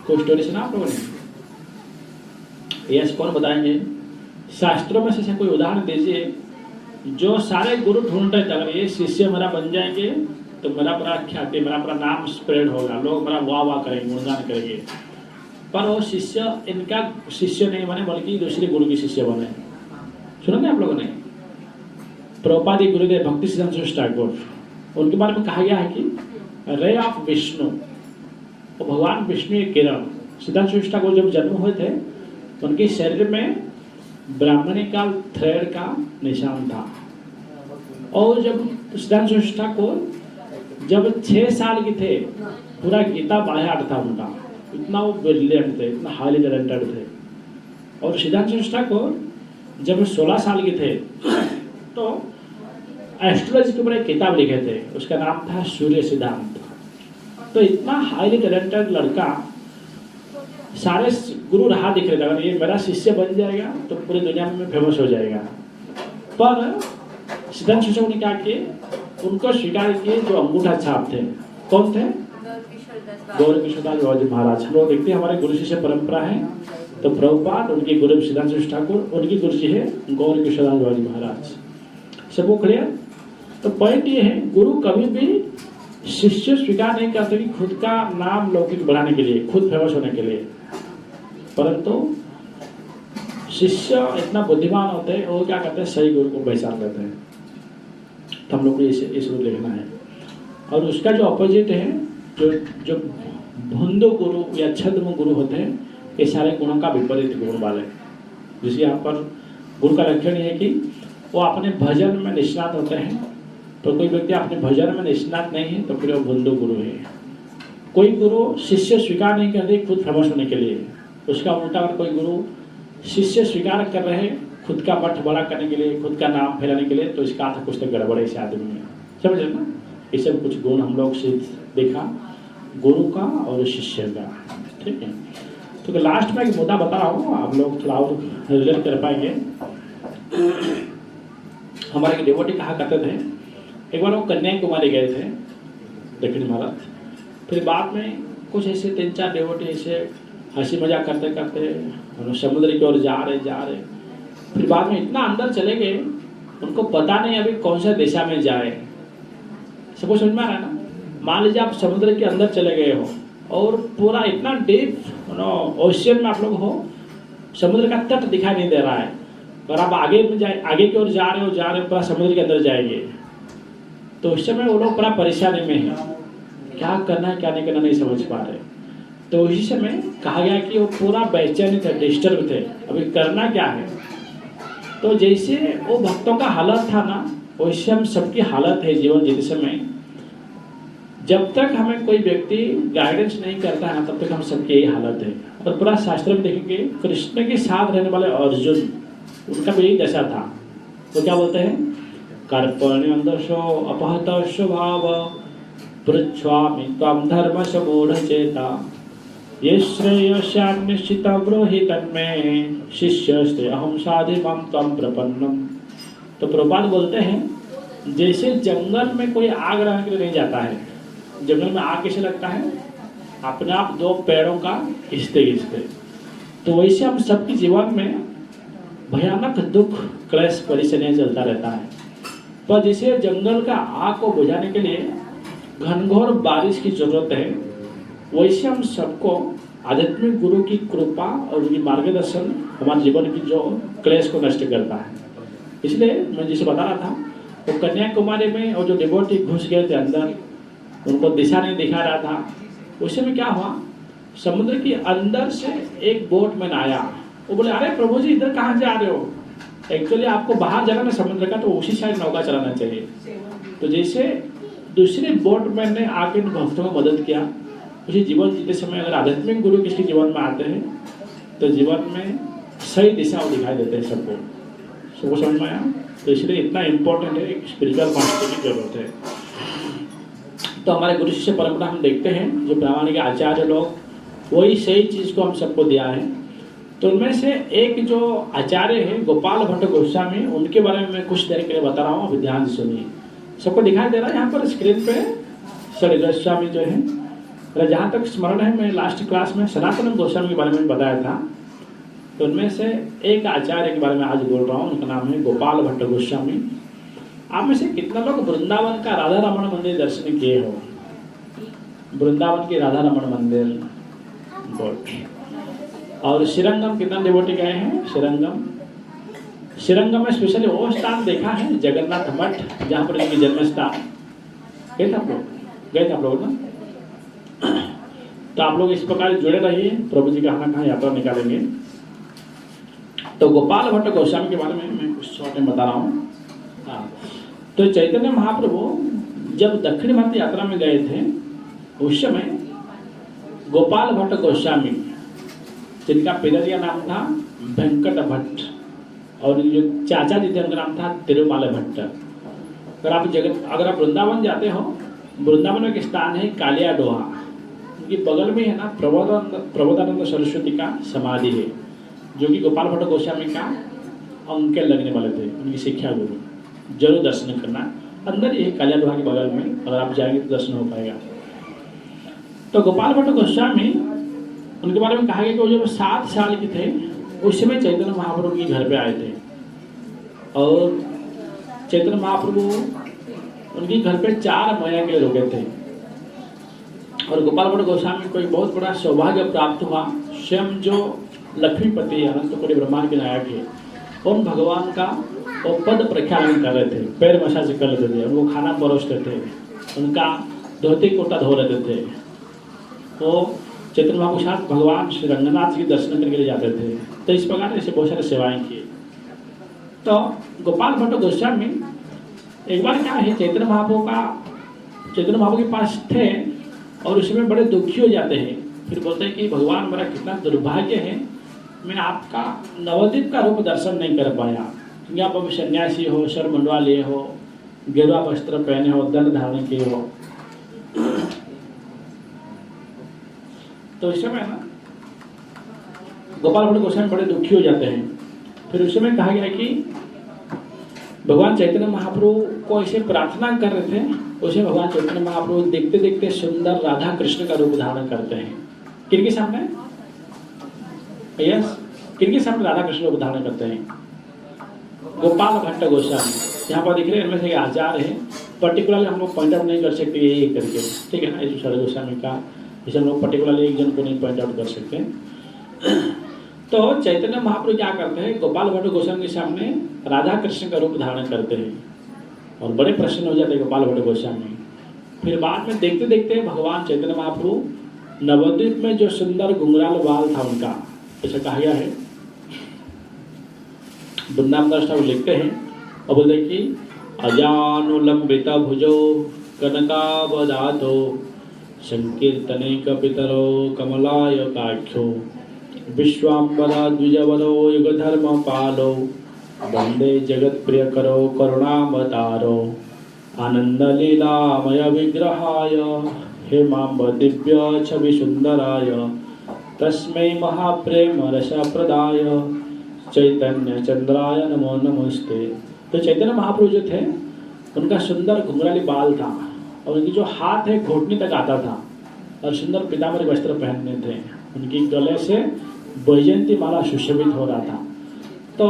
कोई स्टोरी सुना आप लोगों ने? यस, कौन बताएंगे? शास्त्रों में से कोई उदाहरण दीजिए जो सारे गुरु ढूंढ रहे थे, अगर ये शिष्य मेरा बन जाएंगे तो मेरा पूरा ख्याति, मेरा पूरा नाम स्प्रेड होगा, लोग मेरा वाह वाह करेंगे, गुणगान करेंगे, पर वो शिष्य इनका शिष्य नहीं बने बल्कि दूसरे गुरु के शिष्य बने। सुना आप लोगों ने? प्रभुपाद गुरुदेव भक्ति सिद्धांत ठाकुर, उनके बारे में कहा गया है कि रे ऑफ विष्णु, वो भगवान विष्णु के किरण। सिद्धांत ठाकुर जब जन्म हुए थे उनके शरीर में ब्राह्मणी का थ्रेड का निशान था, और जब सिद्धांत ठाकुर जब 6 साल के थे, पूरा गीता बाहर था उनका, इतना वो ब्रिलियंट थे, इतना हाईली टैलेंटेड थे। और सिद्धांत ठाकुर जब 16 साल के थे तो एस्ट्रोलॉजी के ऊपर एक किताब लिखे थे, उसका नाम था सूर्य सिद्धांत। तो इतना हाईली टैलेंटेड लड़का, सारे गुरु राह दिख रहे थे, अगर ये मेरा शिष्य बन जाएगा तो पूरी दुनिया में फेमस हो जाएगा। पर सिद्धांत ठाकुर ने क्या किए, उनको स्वीकार किए जो अंगूठा छाप थे। कौन थे? गौर किशोरदास बाबा जी महाराज। हम लोग देखते हैं हमारे गुरु शिष्य परंपरा है, तो प्रभुपाद, उनके गुरु सिद्धांत ठाकुर, उनके गुरु जी है गौर किशोरदास बाबा जी महाराज। सबको क्लियर? तो पॉइंट ये है, गुरु कभी भी शिष्य स्वीकार नहीं करते कि खुद का नाम लौकिक बढ़ाने के लिए, खुद फेमस होने के लिए, परंतु शिष्य इतना बुद्धिमान होते हैं, वो क्या करते हैं, सही गुरु को पहचान लेते हैं। तो हम लोग को इस रूप देखना है। और उसका जो अपोजिट है, जो भुंदो गुरु या छद्म गुरु होते हैं, ये सारे गुणों का विपरीत गुण वाले। जिसके यहाँ पर गुरु का लक्षण है कि वो अपने भजन में निष्णात होते हैं, तो कोई व्यक्ति अपने भजन में निष्णात नहीं है तो फिर वो भुंदो गुरु है। कोई गुरु शिष्य स्वीकार नहीं करते खुद फेमस होने के लिए, उसका उल्टा अगर कोई गुरु शिष्य स्वीकार कर रहे खुद का मठ बड़ा करने के लिए, खुद का नाम फैलाने के लिए, तो इसका अर्थ कुछ तो गड़बड़ है इस आदमी में। समझ ना? ये सब कुछ गुण हम लोग से देखा गुरु का और शिष्य का। ठीक है, तो लास्ट में एक मुद्दा बता रहा हूँ, आप लोग थोड़ा और रिलेट कर पाएंगे। हमारे एक डेवोटी कहा करते थे, एक बार वो कन्याकुमारी गए थे, दक्षिण भारत। फिर बाद में कुछ ऐसे 3-4 डेवोटी ऐसे हंसी मजाक करते करते समुद्र की ओर जा रहे। फिर बाद में इतना अंदर चले गए, उनको पता नहीं अभी कौन सा दिशा में जाए। सबको समझ में आ रहा है ना? मान लीजिए आप समुद्र के अंदर चले गए हो और पूरा इतना डीप ओशियन में आप लोग हो, समुद्र का तट दिखाई नहीं दे रहा है, और आप आगे की ओर जा रहे हो, पूरा समुद्र के अंदर जाएंगे, तो उस समय वो लोग पूरा परेशानी में है, क्या करना है क्या नहीं करना नहीं समझ पा रहे। तो उसी समय कहा गया कि वो पूरा बेचैन थे, डिस्टर्ब थे, अभी करना क्या है। तो जैसे वो भक्तों का हालत था ना, वैसे हम सबकी हालत है जीवन जीते समय। जब तक हमें कोई व्यक्ति गाइडेंस नहीं करता है ना, तब तक हम सबकी यही हालत है। और पूरा शास्त्र में देखेंगे, कृष्ण के साथ रहने वाले अर्जुन, उनका भी यही दशा था। तो क्या बोलते हैं, कर्पण्यंदशो अपहत स्वभाव पृच्छ्वामि त्वं धर्मस्य मूढ़चेता ये श्रेयस्यान्निश्चित ब्रूहि तन्मे शिष्यस्ते अहम साधिमं त्वं प्रपन्नम। तो प्रभुपाद बोलते हैं, जैसे जंगल में कोई आग लगाने के लिए नहीं जाता है, जंगल में आग कैसे लगता है, अपने आप दो पैरों का घिसते घिसते। तो वैसे हम सबके जीवन में भयानक दुख क्लेश परेशानियां चलता रहता है, पर जैसे जंगल का आग को बुझाने के लिए घनघोर बारिश की जरूरत है, वैसे हम सबको आध्यात्मिक गुरु की कृपा और उनकी मार्गदर्शन हमारे जीवन की जो क्लेश को नष्ट करता है। इसलिए मैं जिसे बता रहा था, वो कन्याकुमारी में और जो डिवोटी घुस गए थे अंदर, उनको दिशा नहीं दिखा रहा था, उस में क्या हुआ, समुद्र के अंदर से एक बोटमैन आया। वो बोले, अरे प्रभु जी इधर कहाँ जा रहे हो, एक्चुअली आपको बाहर जाना है समुद्र का, तो उसी साइड नौका चलाना चाहिए। तो जैसे दूसरे बोटमैन ने आके भक्तों को मदद किया, उसी जीवन जीते समय अगर आध्यात्मिक गुरु किसी जीवन में आते हैं तो जीवन में सही दिशा वो दिखाई देते हैं सबको समझ में आया। तो इसलिए इतना इम्पोर्टेंट है, एक स्पिरिचुअल मास्टर की जरूरत है। तो हमारे गुरु शिष्य परंपरा हम देखते हैं, जो प्रामाणिक आचार्य लोग वही सही चीज़ को हम सबको दिया है। तो उनमें से एक जो आचार्य है गोपाल भट्ट गोस्वामी, उनके बारे में मैं कुछ देर के लिए बता रहा हूँ, अभी ध्यान से सुनिए। सबको दिखाई दे रहा है यहाँ पर स्क्रीन पे श्री गोस्वामी जो है, जहाँ तक स्मरण है मैं लास्ट क्लास में सनातन गोस्वामी के बारे में बताया था। तो उनमें से एक आचार्य के बारे में आज बोल रहा हूँ, उनका नाम है गोपाल भट्ट गोस्वामी। आप में से कितना लोग वृंदावन का राधा रमण मंदिर दर्शन किए हो? वृंदावन के राधा रमण मंदिर और श्रीरंगम कितना डिवोटी गए हैं? श्रीरंगम में स्पेशली वो स्थान देखा है जगन्नाथ मठ, जहाँ पर इनकी जन्म स्थान। गए थे आप लोग ना? तो आप लोग इस प्रकार जुड़े रहिए, प्रभु जी कहाँ कहाँ यात्रा निकालेंगे। तो गोपाल भट्ट गोस्वामी के बारे में मैं कुछ छोटे बता रहा हूँ। हाँ, तो चैतन्य महाप्रभु जब दक्षिण भारत यात्रा में गए थे, उस समय गोपाल भट्ट गोस्वामी, जिनका पिता का नाम था वेंकट भट्ट और जो चाचा जी थे उनका नाम था तिरुमाला भट्ट। अगर आप वृंदावन जाते हो, वृंदावन में एक स्थान है कालिया डोहा, उनके बगल में है ना प्रबोधानंद सरस्वती का समाधि है, जो कि गोपाल भट्ट गोस्वामी का अंकल लगने वाले थे, उनकी शिक्षा गुरु। जरूर दर्शन करना, अंदर ही कालिया डोहा के बगल में, अगर आप जाएंगे तो दर्शन हो पाएगा। तो गोपाल भट्ट गोस्वामी, उनके बारे में कहा गया कि वो जब 7 साल के थे उस समय चैतन्य महाप्रभु के घर पे आए थे, और चैतन्य महाप्रभु उनके घर पे 4 महीने के लिए रुके थे। और गोपाल भट्ट गोस्वामी को एक बहुत बड़ा सौभाग्य प्राप्त हुआ, स्वयं जो लक्ष्मीपति अनंतपुरी ब्रह्मांड के नायक है, उन भगवान का वो पद प्रख्यापन कर रहे थे, पैर मसाज कर लेते थे, उनको खाना परोसते थे, उनका धोती कुर्ता धो लेते थे। वो चैतन्य महाप्रभु के साथ भगवान श्री रंगनाथ जी के दर्शन करने के लिए जाते थे। तो इस प्रकार ऐसे बहुत सारे सेवाएं की। तो गोपाल भट्ट गोस्वामी एक बार क्या है, चैतन्य महाप्रभु के पास थे और उसमें बड़े दुखी हो जाते हैं। फिर बोलते हैं कि भगवान मेरा कितना दुर्भाग्य है, मैं आपका नवद्वीप का रूप दर्शन नहीं कर पाया, क्योंकि आप अभी सन्यासी हो, सर मंडवा लिए हो, गेरुआ वस्त्र पहने हो, दंड धारण किए हो। तो इस समय ना गोपाल भट्ट गोस्वामी बड़े दुखी हो जाते हैं। फिर उस समय कहा गया कि भगवान चैतन्य महाप्रभु को ऐसे प्रार्थना कर रहे थे, उसे भगवान चैतन्य महाप्रभु देखते देखते सुंदर राधा कृष्ण का रूप धारण करते हैं। किनके सामने? यस, किनके सामने राधा कृष्ण रूप धारण करते हैं? गोपाल भट्ट गोस्वामी। यहाँ पर दिख रहे हैं, इनमें से आचार्य है, पर्टिकुलरली हम लोग पॉइंट आउट नहीं कर सकते ये करके, ठीक है ना। इस गोस्वामी का इसे हम लोग पर्टिकुलरली एक जन को नहीं पॉइंट आउट कर सकते। तो चैतन्य महाप्रभु क्या करते हैं, गोपाल भट्ट गोस्वामी के सामने राधा कृष्ण का रूप धारण करते हैं और बड़े प्रसन्न हो जाते हैं गोपाल भट्ट गोस्वामी। फिर बाद में देखते देखते भगवान चैतन्य महाप्रभु नवद्वीप में जो सुंदर घुंघराल बाल था उनका, ऐसा कहा गया है, वृंदावन दास ठाकुर लिखते हैं और बोलते कि अजानुलंबित भुजो कनकावदातो संकीर्तने कपितरो कमलाय काख्यो विश्वाम्बरा द्विजवरो युगधर्म पालो वंदे जगत प्रिय करो करुणावतारो आनंद लीलामय विग्रहाय हेमांब दिव्य छवि सुंदराय तस्मै महाप्रेम रस प्रदाय चैतन्य चंद्राय नमो नमस्ते। तो चैतन्य महाप्रभु जो थे, उनका सुंदर घुंघराली बाल था और उनकी जो हाथ है घुटने तक आता था। और सुंदर पीताम्बरी वस्त्र पहनने थे। उनकी गले से वैजयंती माला सुशोभित हो रहा था। तो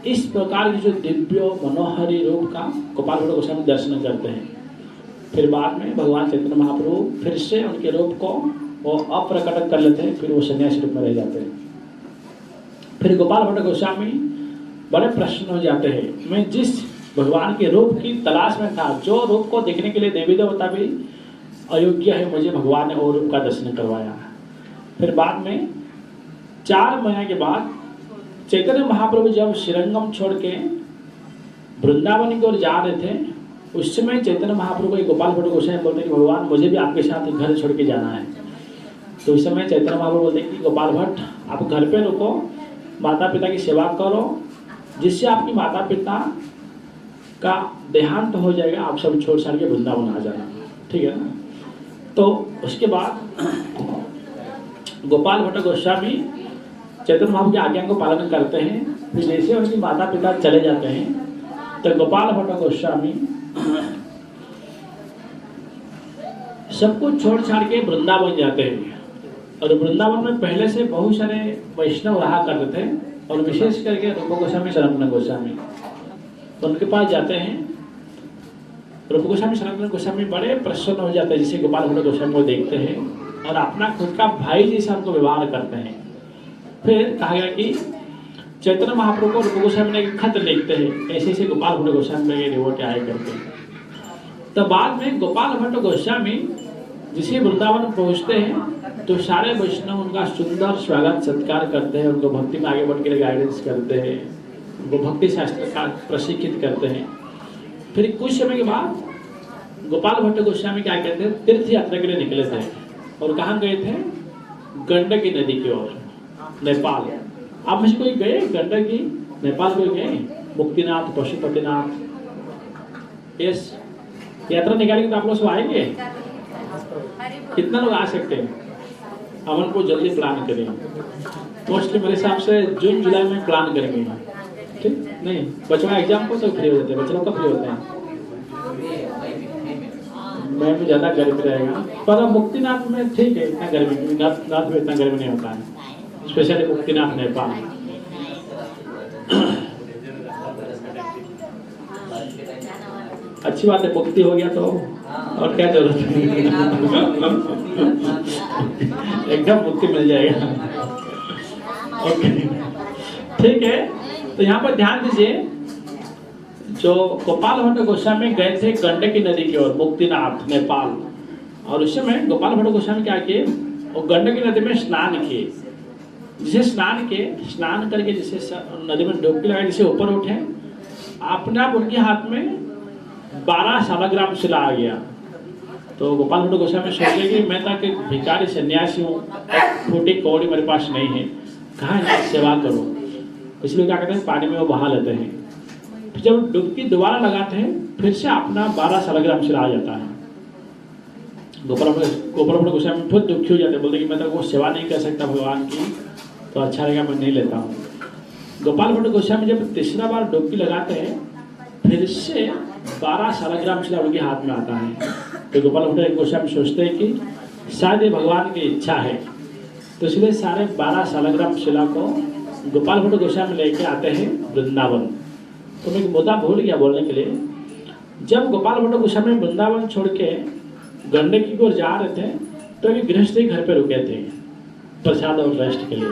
इस प्रकार की जो दिव्य मनोहरी रूप का गोपाल भट्ट गोस्वामी दर्शन करते हैं। फिर बाद में भगवान चैतन्य महाप्रभु फिर से उनके रूप को वो अप्रकट कर लेते हैं, फिर वो सन्यासी रूप में रह जाते हैं। फिर गोपाल भट्ट गोस्वामी बड़े प्रसन्न हो जाते हैं। मैं जिस भगवान के रूप की तलाश में था, जो रूप को देखने के लिए देवी देवता भी अयोग्य है, मुझे भगवान ने वो रूप का दर्शन करवाया। फिर बाद में 4 महीने के बाद चैतन्य महाप्रभु जब श्रीरंगम छोड़ के वृंदावन की ओर जा रहे थे, उस समय चैतन्य महाप्रभु को गोपाल भट्ट गोस्वामी बोलते कि भगवान मुझे भी आपके साथ घर छोड़ के जाना है। तो उस समय चैतन्य महाप्रभु बोलते कि गोपाल भट्ट आप घर पे रुको, माता पिता की सेवा करो, जिससे आपकी माता पिता का देहांत हो जाएगा, आप सब छोड़ छाड़ के वृंदावन आ जाना, ठीक है ना। तो उसके बाद गोपाल भट्ट गोस्वामी चैतन्य महाप्रभु की आज्ञा को पालन करते हैं। फिर जैसे उनकी माता पिता चले जाते हैं तो गोपाल भट्ट गोस्वामी सब कुछ छोड़ छाड़ के वृंदावन जाते हैं। और वृंदावन में पहले से बहुत सारे वैष्णव रहा करते थे, और विशेष करके रूप गोस्वामी सनातन गोस्वामी, तो उनके पास जाते हैं। रूप गोस्वामी सनातन गोस्वामी बड़े प्रसन्न हो जाते हैं जिसे गोपाल भट्ट गोस्वामी को देखते हैं, और अपना खुद का भाई जैसा उनको व्यवहार करते हैं। फिर कहा गया कि चैतन्य महाप्रभु को रूप गोस्वामी ने एक खत लिखते हैं, ऐसे ऐसे गोपाल भट्ट गोस्वामी में रिवोट आए करके। तो बाद में गोपाल भट्ट गोस्वामी जिसे वृंदावन पहुंचते हैं तो सारे वैष्णव उनका सुंदर स्वागत सत्कार करते हैं, उनको भक्ति में आगे बढ़ने के लिए गाइडेंस करते हैं, उनको भक्ति शास्त्र का प्रशिक्षित करते हैं। फिर कुछ समय के बाद गोपाल भट्ट गोस्वामी क्या कहते हैं, तीर्थ यात्रा के लिए निकले थे। और कहाँ गए थे? गंडकी नदी की ओर, नेपाल। आप में से कोई गए गंडकी नेपाल? कोई गए? मुक्तिनाथ, पशुपतिनाथ, यस। यात्रा निकालेंगे तो आप लोग सब आएंगे? कितना लोग आ सकते हैं? अमन को जल्दी प्लान करें। मोस्टली मेरे हिसाब से जून जुलाई में प्लान करेंगे, ठीक? नहीं, बच्चों का एग्जाम को तो फ्री हो जाते हैं। बच्चों का फ्री होते हैं, मैं भी ज़्यादा गर्मी रहेगा, पर मुक्तिनाथ में ठीक है, इतना गर्मी नाथ में इतना गर्मी नहीं होता है, स्पेशली मुक्तिनाथ नेपाल। अच्छी बात है, मुक्ति हो गया तो और क्या जरूरत है, एकदम मुक्ति मिल जाएगा। ओके, ठीक है। तो यहाँ पर ध्यान दीजिए, जो गोपाल भट्ट गोस्वामी गए थे गंडकी नदी की ओर, मुक्तिनाथ नेपाल, और उस समय गोपाल भट्ट गोस्वामी क्या किए, वो गंडकी नदी में स्नान किए। जिसे स्नान करके जिसे नदी में डुबकी लगाई, जिसे ऊपर उठे, अपने आप उनके हाथ में 12 सालग्राम शिला आ गया। तो गोपाल भट्ट गोस्वामी सोचे कि मैं तक एक भिखारी सन्यासी हूँ, एक फूटी कौड़ी मेरे पास नहीं है, कहाँ है सेवा करूँ। इसलिए क्या करते हैं, पानी में वो बहा लेते हैं। फिर जब डुबकी दोबारा लगाते हैं, फिर से अपना 12 सालग्राम शिला आ जाता है। गोपाल भट्ट गोस्वामी खुद दुखी हो जाते हैं, बोलते कि मैं तो वो सेवा नहीं कर सकता भगवान की, तो अच्छा रहेगा मैं नहीं लेता हूँ। गोपाल भट्ट गोस्वामी जब तीसरा बार डुबकी लगाते हैं, फिर से 12 सालग्राम शिला उनके हाथ में आता है। तो गोपाल भट्ट गोस्वामी सोचते हैं कि शायद ये भगवान की इच्छा है, तो इसलिए सारे 12 सालग्राम शिला को गोपाल भट्ट गोस्वामी लेके आते हैं वृंदावन। तो मैं एक मुद्दा भूल गया बोलने के लिए। जब गोपाल भट्ट गोस्वामी वृंदावन छोड़ के गंडकी की ओर जा रहे थे, तो एक गृहस्थ घर पे रुके थे प्रसाद और रेस्ट के लिए।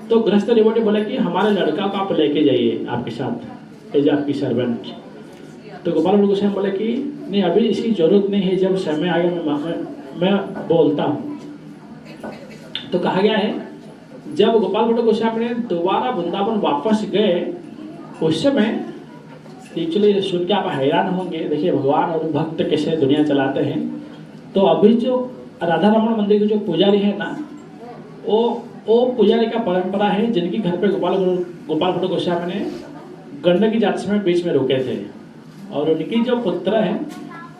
तो गृहस्थ रिवोटी बोले कि हमारे लड़का को आप लेके जाइए आपके साथ, एज आपकी सर्वेंट। तो गोपाल भट्ट गोस्वामी बोले कि नहीं, अभी इसकी जरूरत नहीं है, जब समय आएगा मैं बोलता हूँ। तो कहा गया है, जब गोपाल भट्ट गोस्वामी ने दोबारा वृंदावन वापस गए, उस समय एक्चुअली सुन के आप हैरान होंगे। देखिए भगवान और भक्त कैसे दुनिया चलाते हैं। तो अभी जो राधा रमण मंदिर के जो पुजारी है ना, वो पुजारी का परंपरा है, जिनकी घर पे गोपाल भट्ट गोस्वामी ने गंडकी जाते समय बीच में रुके थे। और उनकी जो पुत्र है,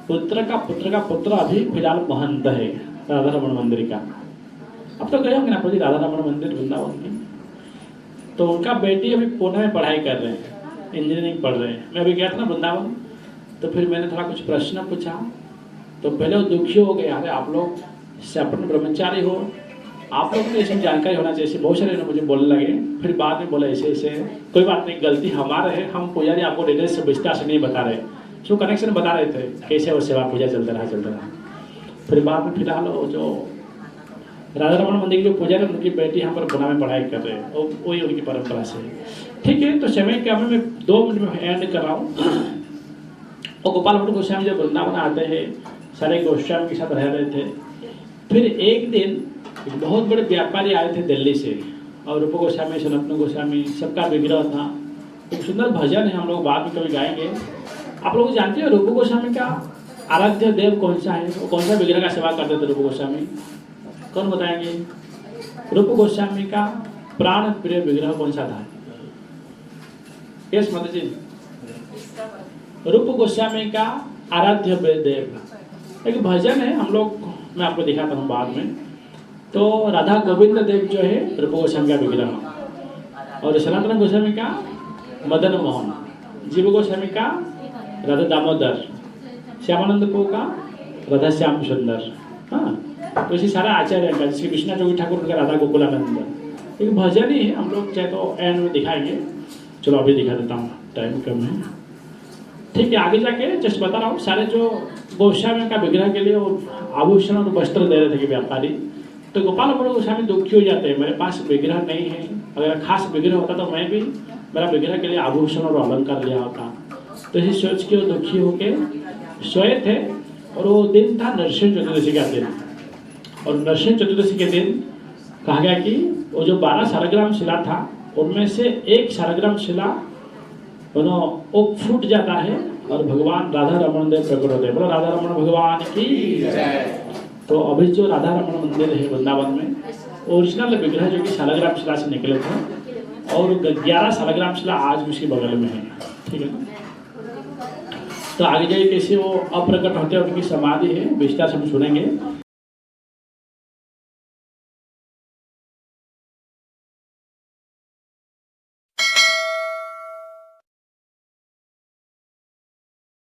पुत्र का पुत्र अभी फिलहाल महंत है राधा रमण मंदिर का। अब तो गए होंगे ना प्रति राधा रमण मंदिर वृंदावन में। तो उनका बेटी अभी पुणे में पढ़ाई कर रहे हैं, इंजीनियरिंग पढ़ रहे हैं। मैं अभी गया था ना वृंदावन, तो फिर मैंने थोड़ा कुछ प्रश्न पूछा, तो पहले वो दुखी हो गए, अरे आप लोग संपूर्ण ब्रह्मचारी हो, आप लोग को ऐसी जानकारी होना चाहिए। बहुत सारे लोग मुझे बोलने लगे, फिर बाद में बोला ऐसे ऐसे, कोई बात नहीं, गलती हमारे है, हम पुजारी आपको डिटेल से विस्तार से नहीं बता रहे, जो कनेक्शन बता रहे थे कैसे वो सेवा पूजा चलता रहा। फिर बाद में फिलहाल वो जो राधा रमन मंदिर की जो पुजारी उनकी बेटी यहाँ पर पुणे में पढ़ाई कर रहे हैं, वही उनकी परंपरा से। ठीक है, तो समय के अभी मैं 2 मिनट में एंड कर रहा हूँ। और गोपाल भट्ट गोस्वामी जब वृंदावन आते हैं, सारे गोस्वामी के साथ रह रहे थे। फिर एक दिन बहुत बड़े व्यापारी आए थे दिल्ली से, और रूप गोस्वामी, सनातन गोस्वामी, सबका विग्रह था। एक सुंदर भजन है, हम लोग बाद में कभी गाएंगे। आप लोग जानते हैं रूप गोस्वामी का आराध्य देव कौन सा है, वो कौन सा विग्रह का सेवा करते थे रूप गोस्वामी? कौन बताएंगे? रूप गोस्वामी का प्राण प्रिय विग्रह कौन सा था? यस माता जी। रूप गोस्वामी का आराध्य देव एक भजन है, हम लोग, मैं आपको दिखाता हूँ बाद में। तो राधा गोविंद देव जो है रूप गोस्वामी का विग्रह, और सनातन गोस्वामी का मदन मोहन, जीव गोस्वामी का राधा दामोदर, श्यामानंद को का राधा श्याम सुंदर। हाँ, तो इसी सारा आचार्य का, जैसे विष्णु जोगी ठाकुर उनका राधा गोकुलानंद। एक भजन ही है, हम लोग चाहे तो एंड में दिखाएंगे। चलो अभी दिखा देता हूँ, टाइम कम है। ठीक है, आगे जाके जस्ट बता रहा हूँ। सारे जो गोस्वामी का विग्रह के लिए वो आभूषण और वस्त्र दे रहे थे कि व्यापारी, तो गोपाल भट्ट गोस्वामी दुखी हो जाते हैं, मेरे पास विग्रह नहीं है, अगर खास विग्रह होता तो मैं भी मेरा विग्रह के लिए आभूषण और अलंकार लिया होता। तो इसी सोच के वो दुखी होके सोए थे। और वो दिन था नरसिंह चतुर्दशी का दिन, और नरसिंह चतुर्दशी के दिन कहा गया कि वो जो 12 शालग्राम शिला था, उनमें से एक शालग्राम शिला वो फूट जाता है और भगवान राधा रमन देव प्रकट होते हैं। बोलो राधा रमन भगवान की जय। तो अभी जो राधा रमन मंदिर है वृंदावन में, ओरिजिनल विग्रह जो कि शालग्राम शिला से निकले थे, और 11 शालग्राम शिला आज उसके बगल में है। ठीक है, तो आगे जाइए कैसे वो अप्रकट होते हैं, उनकी समाधि है, विस्तार से हम सुनेंगे।